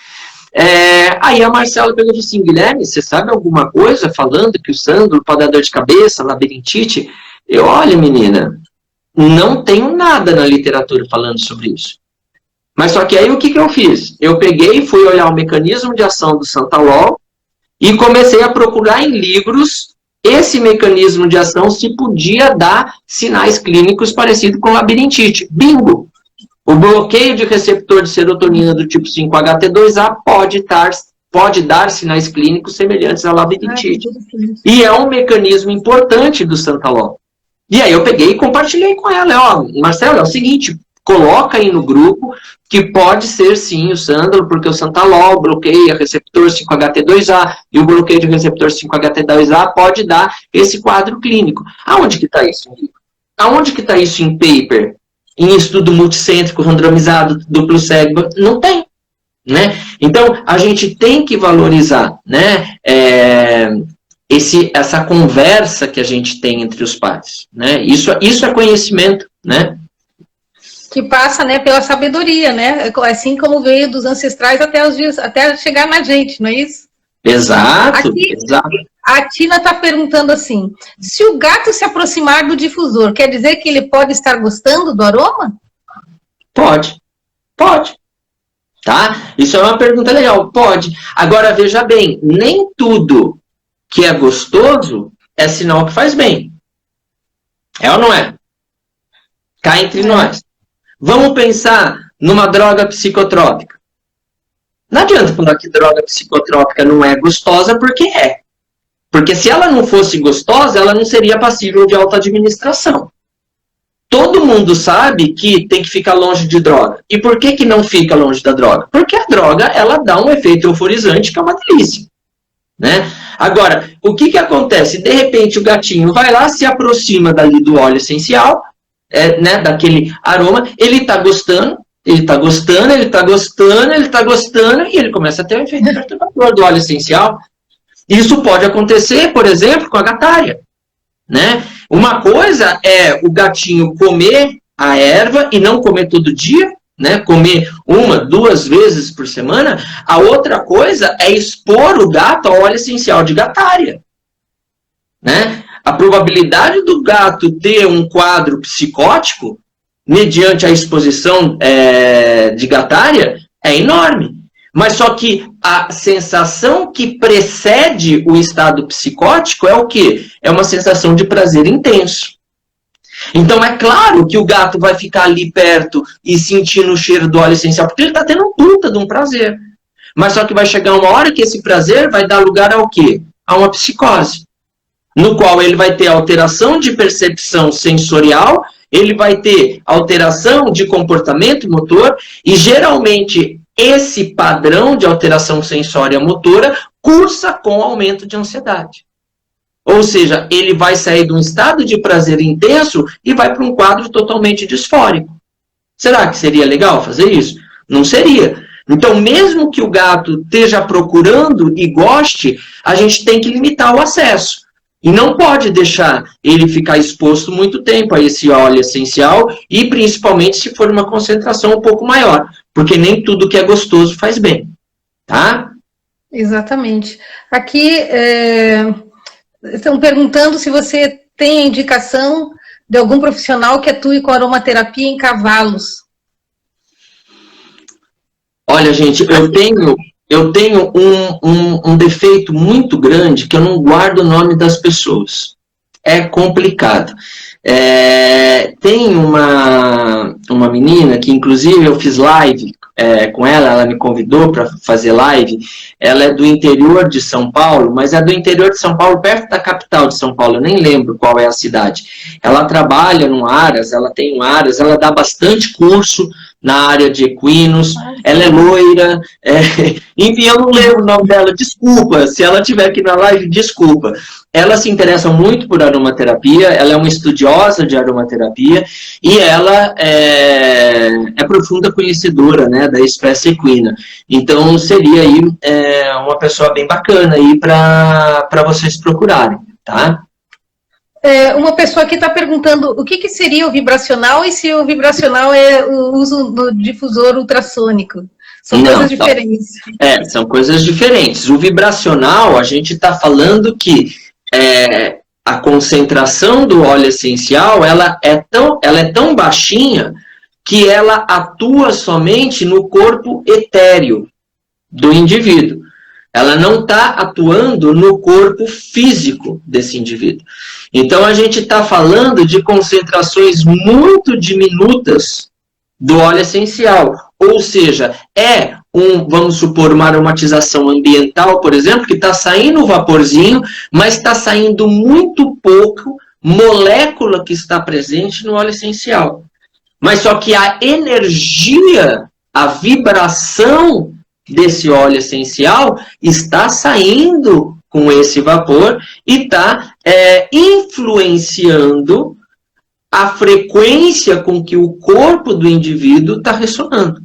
Aí a Marcela pegou e falou assim, Guilherme, você sabe alguma coisa falando que o sândalo pode dar dor de cabeça, labirintite? Olha, menina, não tenho nada na literatura falando sobre isso. Mas só que aí o que eu fiz? Eu peguei e fui olhar o mecanismo de ação do Santalol e comecei a procurar em livros esse mecanismo de ação se podia dar sinais clínicos parecidos com labirintite. Bingo! O bloqueio de receptor de serotonina do tipo 5-HT2A pode dar sinais clínicos semelhantes à labirintite. E é um mecanismo importante do Santalol. E aí eu peguei e compartilhei com ela. Marcela, é o seguinte, coloca aí no grupo que pode ser sim o sândalo, porque o Santalol bloqueia receptor 5-HT2A e o bloqueio de receptor 5-HT2A pode dar esse quadro clínico. Aonde que está isso? Aonde que está isso em paper? Em estudo multicêntrico, randomizado, duplo cego, não tem. Né? Então, a gente tem que valorizar, né, essa conversa que a gente tem entre os pares. Né? Isso é conhecimento. Né? Que passa, né, pela sabedoria, né? Assim como veio dos ancestrais até chegar na gente, não é isso? Exato, exato. A Tina está perguntando assim, se o gato se aproximar do difusor, quer dizer que ele pode estar gostando do aroma? Pode. Tá? Isso é uma pergunta legal, pode. Agora, veja bem, nem tudo que é gostoso é sinal que faz bem. É ou não é? Cá entre nós. Vamos pensar numa droga psicotrópica. Não adianta falar que droga psicotrópica não é gostosa, porque é. Porque se ela não fosse gostosa, ela não seria passível de autoadministração. Todo mundo sabe que tem que ficar longe de droga. E por que não fica longe da droga? Porque a droga, ela dá um efeito euforizante, que é uma delícia. Né? Agora, o que acontece? De repente o gatinho vai lá, se aproxima dali do óleo essencial, né, daquele aroma, ele está gostando, e ele começa a ter um efeito perturbador do óleo essencial. Isso pode acontecer, por exemplo, com a gatária. Né? Uma coisa é o gatinho comer a erva e não comer todo dia, né? Comer 1, 2 vezes por semana. A outra coisa é expor o gato ao óleo essencial de gatária. Né? A probabilidade do gato ter um quadro psicótico, mediante a exposição de gatária, é enorme. Mas só que a sensação que precede o estado psicótico é o quê? É uma sensação de prazer intenso. Então é claro que o gato vai ficar ali perto e sentindo o cheiro do óleo essencial, porque ele está tendo um puta de um prazer. Mas só que vai chegar uma hora que esse prazer vai dar lugar ao quê? A uma psicose. No qual ele vai ter alteração de percepção sensorial, ele vai ter alteração de comportamento motor e geralmente esse padrão de alteração sensória motora cursa com aumento de ansiedade. Ou seja, ele vai sair de um estado de prazer intenso e vai para um quadro totalmente disfórico. Será que seria legal fazer isso? Não seria. Então, mesmo que o gato esteja procurando e goste, a gente tem que limitar o acesso. E não pode deixar ele ficar exposto muito tempo a esse óleo essencial, e principalmente se for uma concentração um pouco maior, porque nem tudo que é gostoso faz bem, tá? Exatamente. Aqui estão perguntando se você tem a indicação de algum profissional que atue com aromaterapia em cavalos. Olha, gente, eu tenho um defeito muito grande, que eu não guardo o nome das pessoas. É complicado. Tem uma menina que, inclusive, eu fiz live com ela me convidou para fazer live. Ela é do interior de São Paulo, mas é do interior de São Paulo, perto da capital de São Paulo, eu nem lembro qual é a cidade. Ela trabalha no Aras, ela tem um Aras, ela dá bastante curso na área de equinos, ela é loira, enfim, eu não lembro o nome dela, desculpa, se ela estiver aqui na live, desculpa. Ela se interessa muito por aromaterapia, ela é uma estudiosa de aromaterapia, e ela é profunda conhecedora, né, da espécie equina. Então, seria aí uma pessoa bem bacana aí para vocês procurarem, tá? Uma pessoa aqui está perguntando o que seria o vibracional e se o vibracional é o uso do difusor ultrassônico. São coisas diferentes. São coisas diferentes. O vibracional, a gente está falando que a concentração do óleo essencial ela é tão baixinha que ela atua somente no corpo etéreo do indivíduo. Ela não está atuando no corpo físico desse indivíduo. Então, a gente está falando de concentrações muito diminutas do óleo essencial. Ou seja, vamos supor, uma aromatização ambiental, por exemplo, que está saindo o vaporzinho, mas está saindo muito pouco molécula que está presente no óleo essencial. Mas só que a energia, a vibração desse óleo essencial está saindo com esse vapor e está influenciando a frequência com que o corpo do indivíduo está ressonando,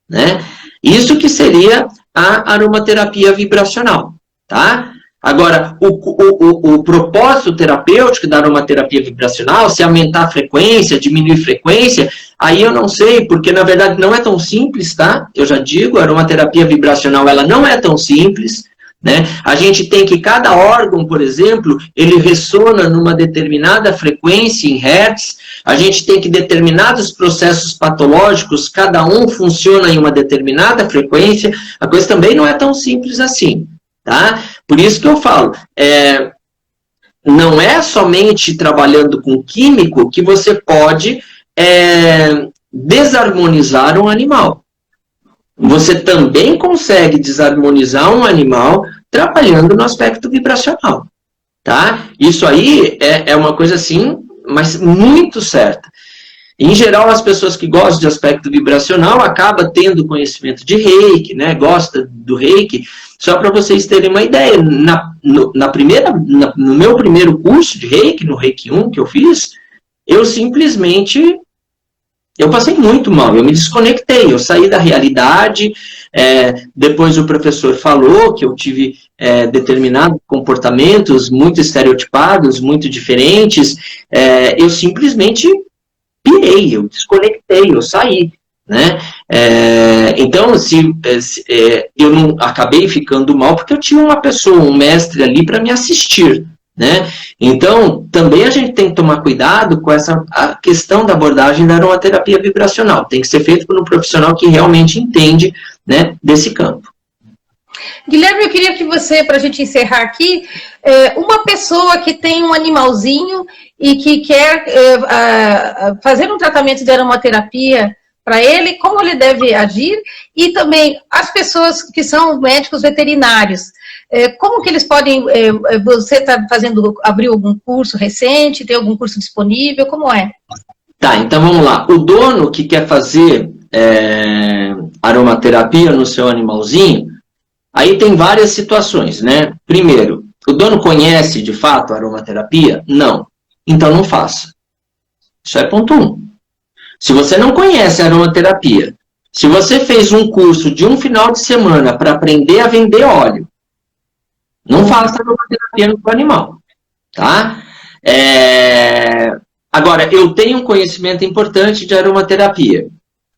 né? Isso que seria a aromaterapia vibracional, tá? Agora, o propósito terapêutico da aromaterapia vibracional, se aumentar a frequência, diminuir a frequência, aí eu não sei, porque na verdade não é tão simples, tá? Eu já digo, a aromaterapia vibracional, ela não é tão simples, né? A gente tem que cada órgão, por exemplo, ele ressona numa determinada frequência em hertz, a gente tem que determinados processos patológicos, cada um funciona em uma determinada frequência, a coisa também não é tão simples assim, tá? Por isso que eu falo, não é somente trabalhando com químico que você pode desarmonizar um animal. Você também consegue desarmonizar um animal trabalhando no aspecto vibracional, tá? Isso aí é uma coisa assim, mas muito certa. Em geral, as pessoas que gostam de aspecto vibracional acabam tendo conhecimento de reiki, né? Gosta do reiki. Só para vocês terem uma ideia, no meu primeiro curso de reiki, no Reiki 1 que eu fiz, eu simplesmente passei muito mal, eu me desconectei, eu saí da realidade, depois o professor falou que eu tive determinados comportamentos muito estereotipados, muito diferentes, eu simplesmente pirei, eu desconectei, eu saí, né? Então, eu não acabei ficando mal porque eu tinha uma pessoa, um mestre ali para me assistir, né? Então, também a gente tem que tomar cuidado com a questão da abordagem da aromaterapia vibracional. Tem que ser feito por um profissional que realmente entende, né, desse campo. Guilherme, eu queria que você, para a gente encerrar aqui, uma pessoa que tem um animalzinho e que quer fazer um tratamento de aromaterapia para ele, como ele deve agir, e também as pessoas que são médicos veterinários, como que eles podem, você está abriu algum curso recente, tem algum curso disponível, como é? Tá, então vamos lá. O dono que quer fazer aromaterapia no seu animalzinho, aí tem várias situações, né? Primeiro, o dono conhece de fato a aromaterapia? Não. Então não faça. Isso é ponto 1. Se você não conhece a aromaterapia, Se você fez um curso de um final de semana para aprender a vender óleo, não faça aromaterapia no animal, tá? Agora, eu tenho um conhecimento importante de aromaterapia.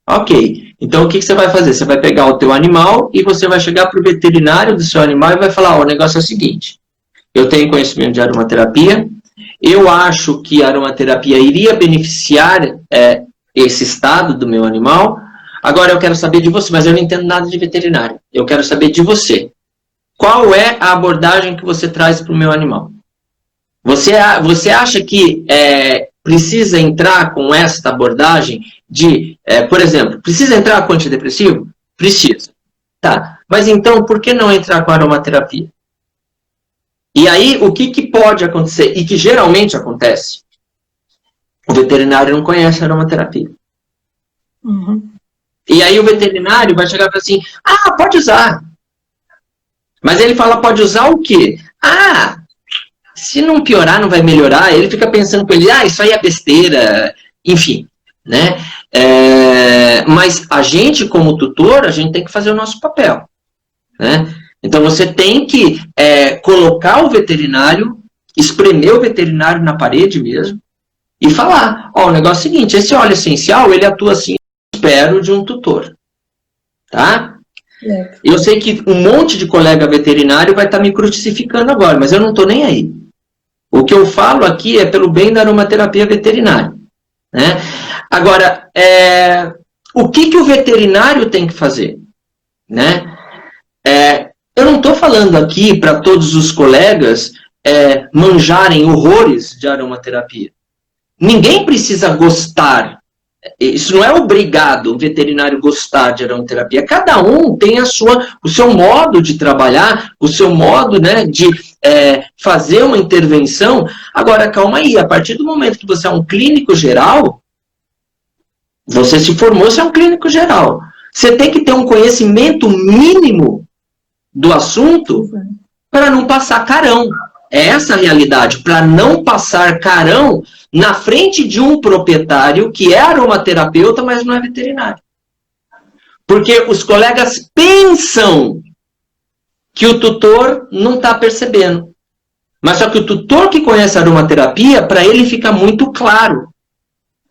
Ok, então o que você vai fazer? Você vai pegar o teu animal e você vai chegar para o veterinário do seu animal e vai falar, o negócio é o seguinte, eu tenho conhecimento de aromaterapia, eu acho que a aromaterapia iria beneficiar esse estado do meu animal, agora eu quero saber de você, mas eu não entendo nada de veterinário, eu quero saber de você. Qual é a abordagem que você traz para o meu animal? Você acha que precisa entrar com esta abordagem de, por exemplo, precisa entrar com antidepressivo? Precisa. Tá, mas então por que não entrar com aromaterapia? E aí, o que pode acontecer, e que geralmente acontece? O veterinário não conhece a aromaterapia. Uhum. E aí o veterinário vai chegar e falar assim, pode usar. Mas ele fala, pode usar o quê? Se não piorar, não vai melhorar. Ele fica pensando com ele, isso aí é besteira, enfim, né? Mas a gente, como tutor, a gente tem que fazer o nosso papel, né? Então você tem que colocar o veterinário, espremer o veterinário na parede mesmo, e falar, o negócio é o seguinte, esse óleo essencial, ele atua assim, espero de um tutor, tá? Eu sei que um monte de colega veterinário vai estar me crucificando agora, mas eu não estou nem aí. O que eu falo aqui é pelo bem da aromaterapia veterinária, né? Agora, o que o veterinário tem que fazer, né? Eu não estou falando aqui para todos os colegas manjarem horrores de aromaterapia. Ninguém precisa gostar. Isso não é obrigado o veterinário gostar de aromaterapia. Cada um tem o seu modo de trabalhar, o seu modo, né, de fazer uma intervenção. Agora, calma aí, a partir do momento que você é um clínico geral, você se formou, você é um clínico geral. Você tem que ter um conhecimento mínimo do assunto para não passar carão. É essa a realidade, para não passar carão na frente de um proprietário que é aromaterapeuta, mas não é veterinário. Porque os colegas pensam que o tutor não está percebendo. Mas só que o tutor que conhece a aromaterapia, para ele fica muito claro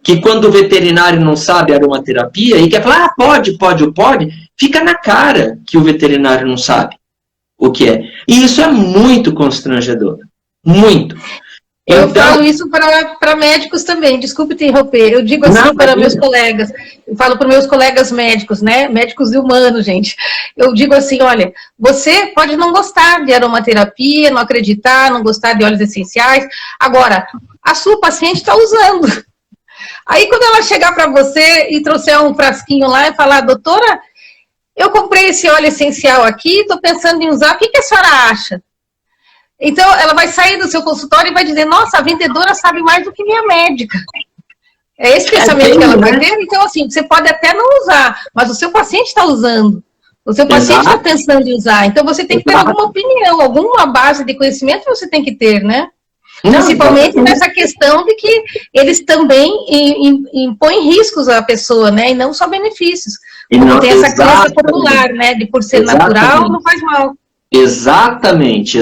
que quando o veterinário não sabe aromaterapia e quer falar, pode, fica na cara que o veterinário não sabe o que é. E isso é muito constrangedor. Muito. Eu falo isso para médicos também, desculpe interromper, eu digo assim para meus colegas, eu falo para meus colegas médicos, né, médicos e humanos, gente, eu digo assim, olha, você pode não gostar de aromaterapia, não acreditar, não gostar de óleos essenciais, agora, a sua paciente está usando. Aí quando ela chegar para você e trouxer um frasquinho lá e falar, doutora, eu comprei esse óleo essencial aqui, estou pensando em usar, o que a senhora acha? Então, ela vai sair do seu consultório e vai dizer, nossa, a vendedora sabe mais do que minha médica. É esse pensamento que ela vai ter. Então, assim, você pode até não usar, mas o seu paciente está usando. O seu paciente está pensando em usar. Então, você tem que ter alguma opinião, alguma base de conhecimento você tem que ter, né? Principalmente nessa questão de que eles também impõem riscos à pessoa, né? E não só benefícios. Como tem essa crença popular, né? De por ser natural, não faz mal. Exatamente.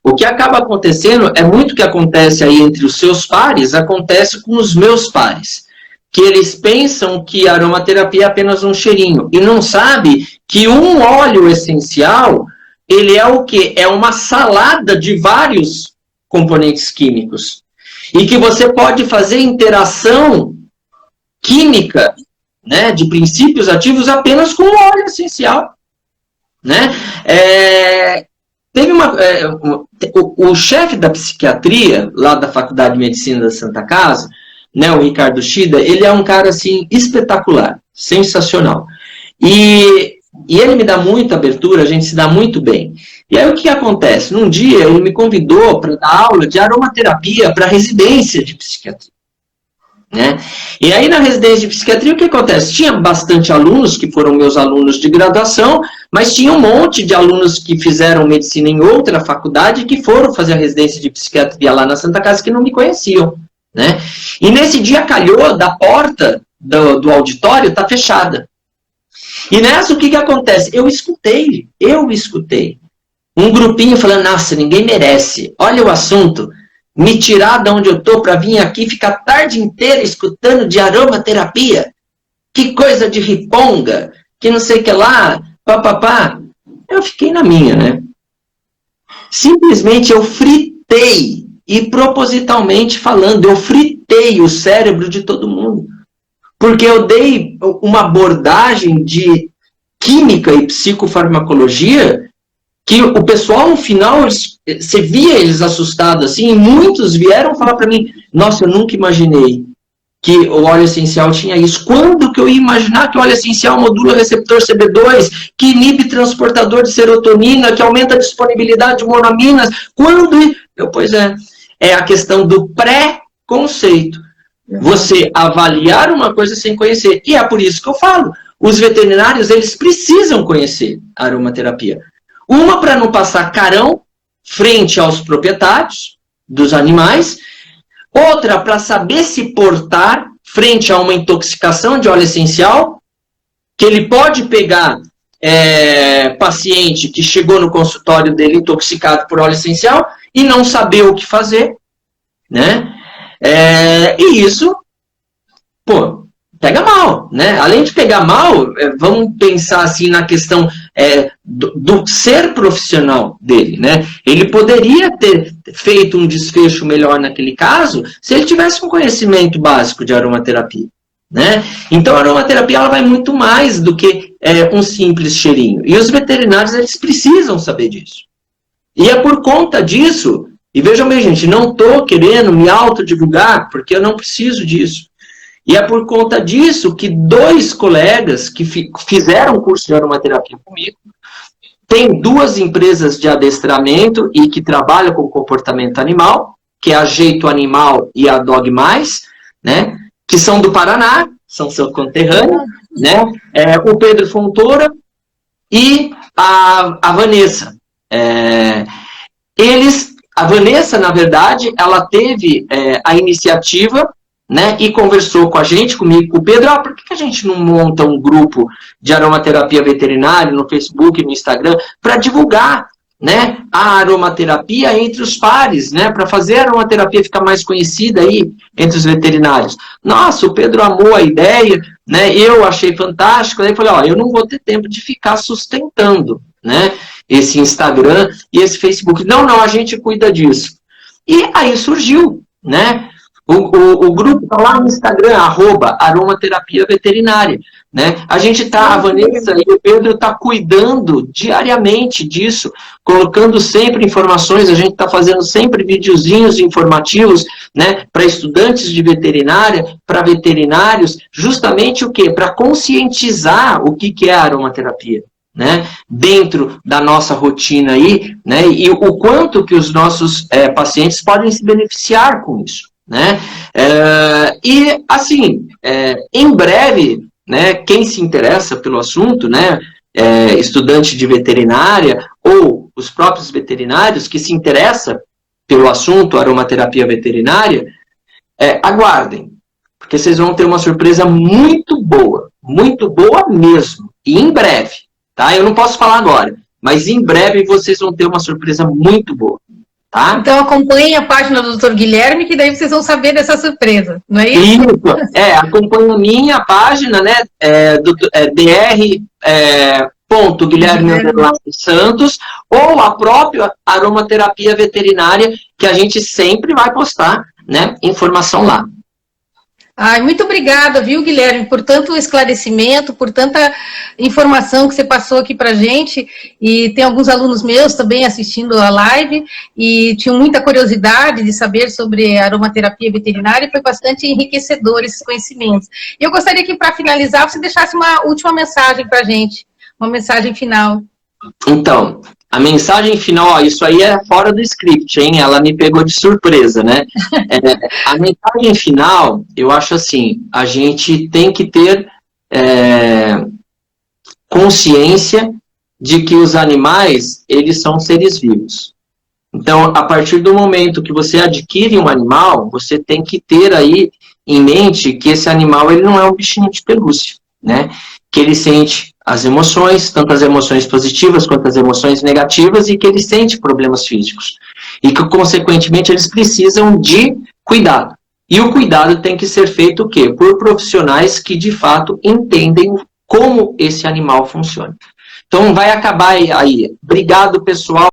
O que acaba acontecendo é muito que acontece aí entre os seus pares, acontece com os meus pares. Que eles pensam que a aromaterapia é apenas um cheirinho. E não sabe que um óleo essencial, ele é o quê? É uma salada de vários componentes químicos. E que você pode fazer interação química, né, de princípios ativos apenas com o óleo essencial. Né? Teve o chefe da psiquiatria, lá da Faculdade de Medicina da Santa Casa, né, o Ricardo Shida, ele é um cara assim, espetacular, sensacional. E ele me dá muita abertura, a gente se dá muito bem. E aí o que acontece? Num dia ele me convidou para dar aula de aromaterapia para residência de psiquiatria. Né? E aí na residência de psiquiatria o que acontece? Tinha bastante alunos que foram meus alunos de graduação, mas tinha um monte de alunos que fizeram medicina em outra faculdade que foram fazer a residência de psiquiatria lá na Santa Casa que não me conheciam. Né? E nesse dia calhou da porta do auditório tá fechada. E nessa, o que acontece? Eu escutei. Um grupinho falando, nossa, ninguém merece. Olha o assunto. Me tirar de onde eu tô para vir aqui ficar a tarde inteira escutando de aromaterapia. Que coisa de riponga, que não sei o que lá, papapá. Eu fiquei na minha, né? Simplesmente eu fritei, e propositalmente falando, eu fritei o cérebro de todo mundo. Porque eu dei uma abordagem de química e psicofarmacologia que o pessoal, no final, você via eles assustados assim, e muitos vieram falar para mim, nossa, eu nunca imaginei que o óleo essencial tinha isso. Quando que eu ia imaginar que o óleo essencial modula receptor CB2, que inibe transportador de serotonina, que aumenta a disponibilidade de monoaminas? Quando? Pois é a questão do pré-conceito. Você avaliar uma coisa sem conhecer. E é por isso que eu falo, os veterinários, eles precisam conhecer a aromaterapia. Uma, para não passar carão frente aos proprietários dos animais. Outra, para saber se portar frente a uma intoxicação de óleo essencial, que ele pode pegar paciente que chegou no consultório dele intoxicado por óleo essencial e não saber o que fazer, né? E isso, pô, pega mal, né? Além de pegar mal, vamos pensar assim na questão do ser profissional dele, né? Ele poderia ter feito um desfecho melhor naquele caso se ele tivesse um conhecimento básico de aromaterapia, né? Então a aromaterapia ela vai muito mais do que um simples cheirinho. E os veterinários eles precisam saber disso. E é por conta disso, e vejam bem, gente, não estou querendo me autodivulgar, porque eu não preciso disso. E é por conta disso que 2 colegas que fizeram curso de aromaterapia comigo, tem 2 empresas de adestramento e que trabalham com comportamento animal, que é a Jeito Animal e a Dog Mais, né? Que são do Paraná, são seu conterrâneo, né? O Pedro Fontoura e a Vanessa. A Vanessa, na verdade, ela teve a iniciativa, né, e conversou com a gente, comigo, com o Pedro, por que a gente não monta um grupo de aromaterapia veterinária no Facebook e no Instagram para divulgar, né, a aromaterapia entre os pares, né, para fazer a aromaterapia ficar mais conhecida aí entre os veterinários. Nossa, o Pedro amou a ideia, né, eu achei fantástico, aí falei, eu não vou ter tempo de ficar sustentando, né, esse Instagram e esse Facebook. Não, a gente cuida disso. E aí surgiu, né, o grupo está lá no Instagram, @aromaterapia veterinária, né? A Vanessa e o Pedro está cuidando diariamente disso, colocando sempre informações, a gente está fazendo sempre videozinhos informativos, né, para estudantes de veterinária, para veterinários, justamente o quê? Para conscientizar o que é a aromaterapia, né, dentro da nossa rotina aí, né, e o quanto que os nossos pacientes podem se beneficiar com isso, né, e assim, em breve, né, quem se interessa pelo assunto, né, estudante de veterinária ou os próprios veterinários que se interessam pelo assunto aromaterapia veterinária, aguardem, porque vocês vão ter uma surpresa muito boa mesmo, e em breve. Tá? Eu não posso falar agora, mas em breve vocês vão ter uma surpresa muito boa. Tá? Então acompanhem a página do Dr. Guilherme, que daí vocês vão saber dessa surpresa, não é isso? Isso, acompanhe a minha página, né, Guilherme Santos, ou a própria aromaterapia veterinária, que a gente sempre vai postar, né, informação lá. Muito obrigada, viu, Guilherme, por tanto esclarecimento, por tanta informação que você passou aqui para a gente, e tem alguns alunos meus também assistindo a live, e tinham muita curiosidade de saber sobre aromaterapia veterinária, e foi bastante enriquecedor esses conhecimentos. E eu gostaria que, para finalizar, você deixasse uma última mensagem para a gente, uma mensagem final. Então, a mensagem final, isso aí é fora do script, hein? Ela me pegou de surpresa, né? A mensagem final, eu acho assim, a gente tem que ter consciência de que os animais, eles são seres vivos. Então, a partir do momento que você adquire um animal, você tem que ter aí em mente que esse animal, ele não é um bichinho de pelúcia, né? Que ele sente as emoções, tanto as emoções positivas quanto as emoções negativas, e que ele sente problemas físicos. E que, consequentemente, eles precisam de cuidado. E o cuidado tem que ser feito o quê? Por profissionais que, de fato, entendem como esse animal funciona. Então, vai acabar aí. Obrigado, pessoal.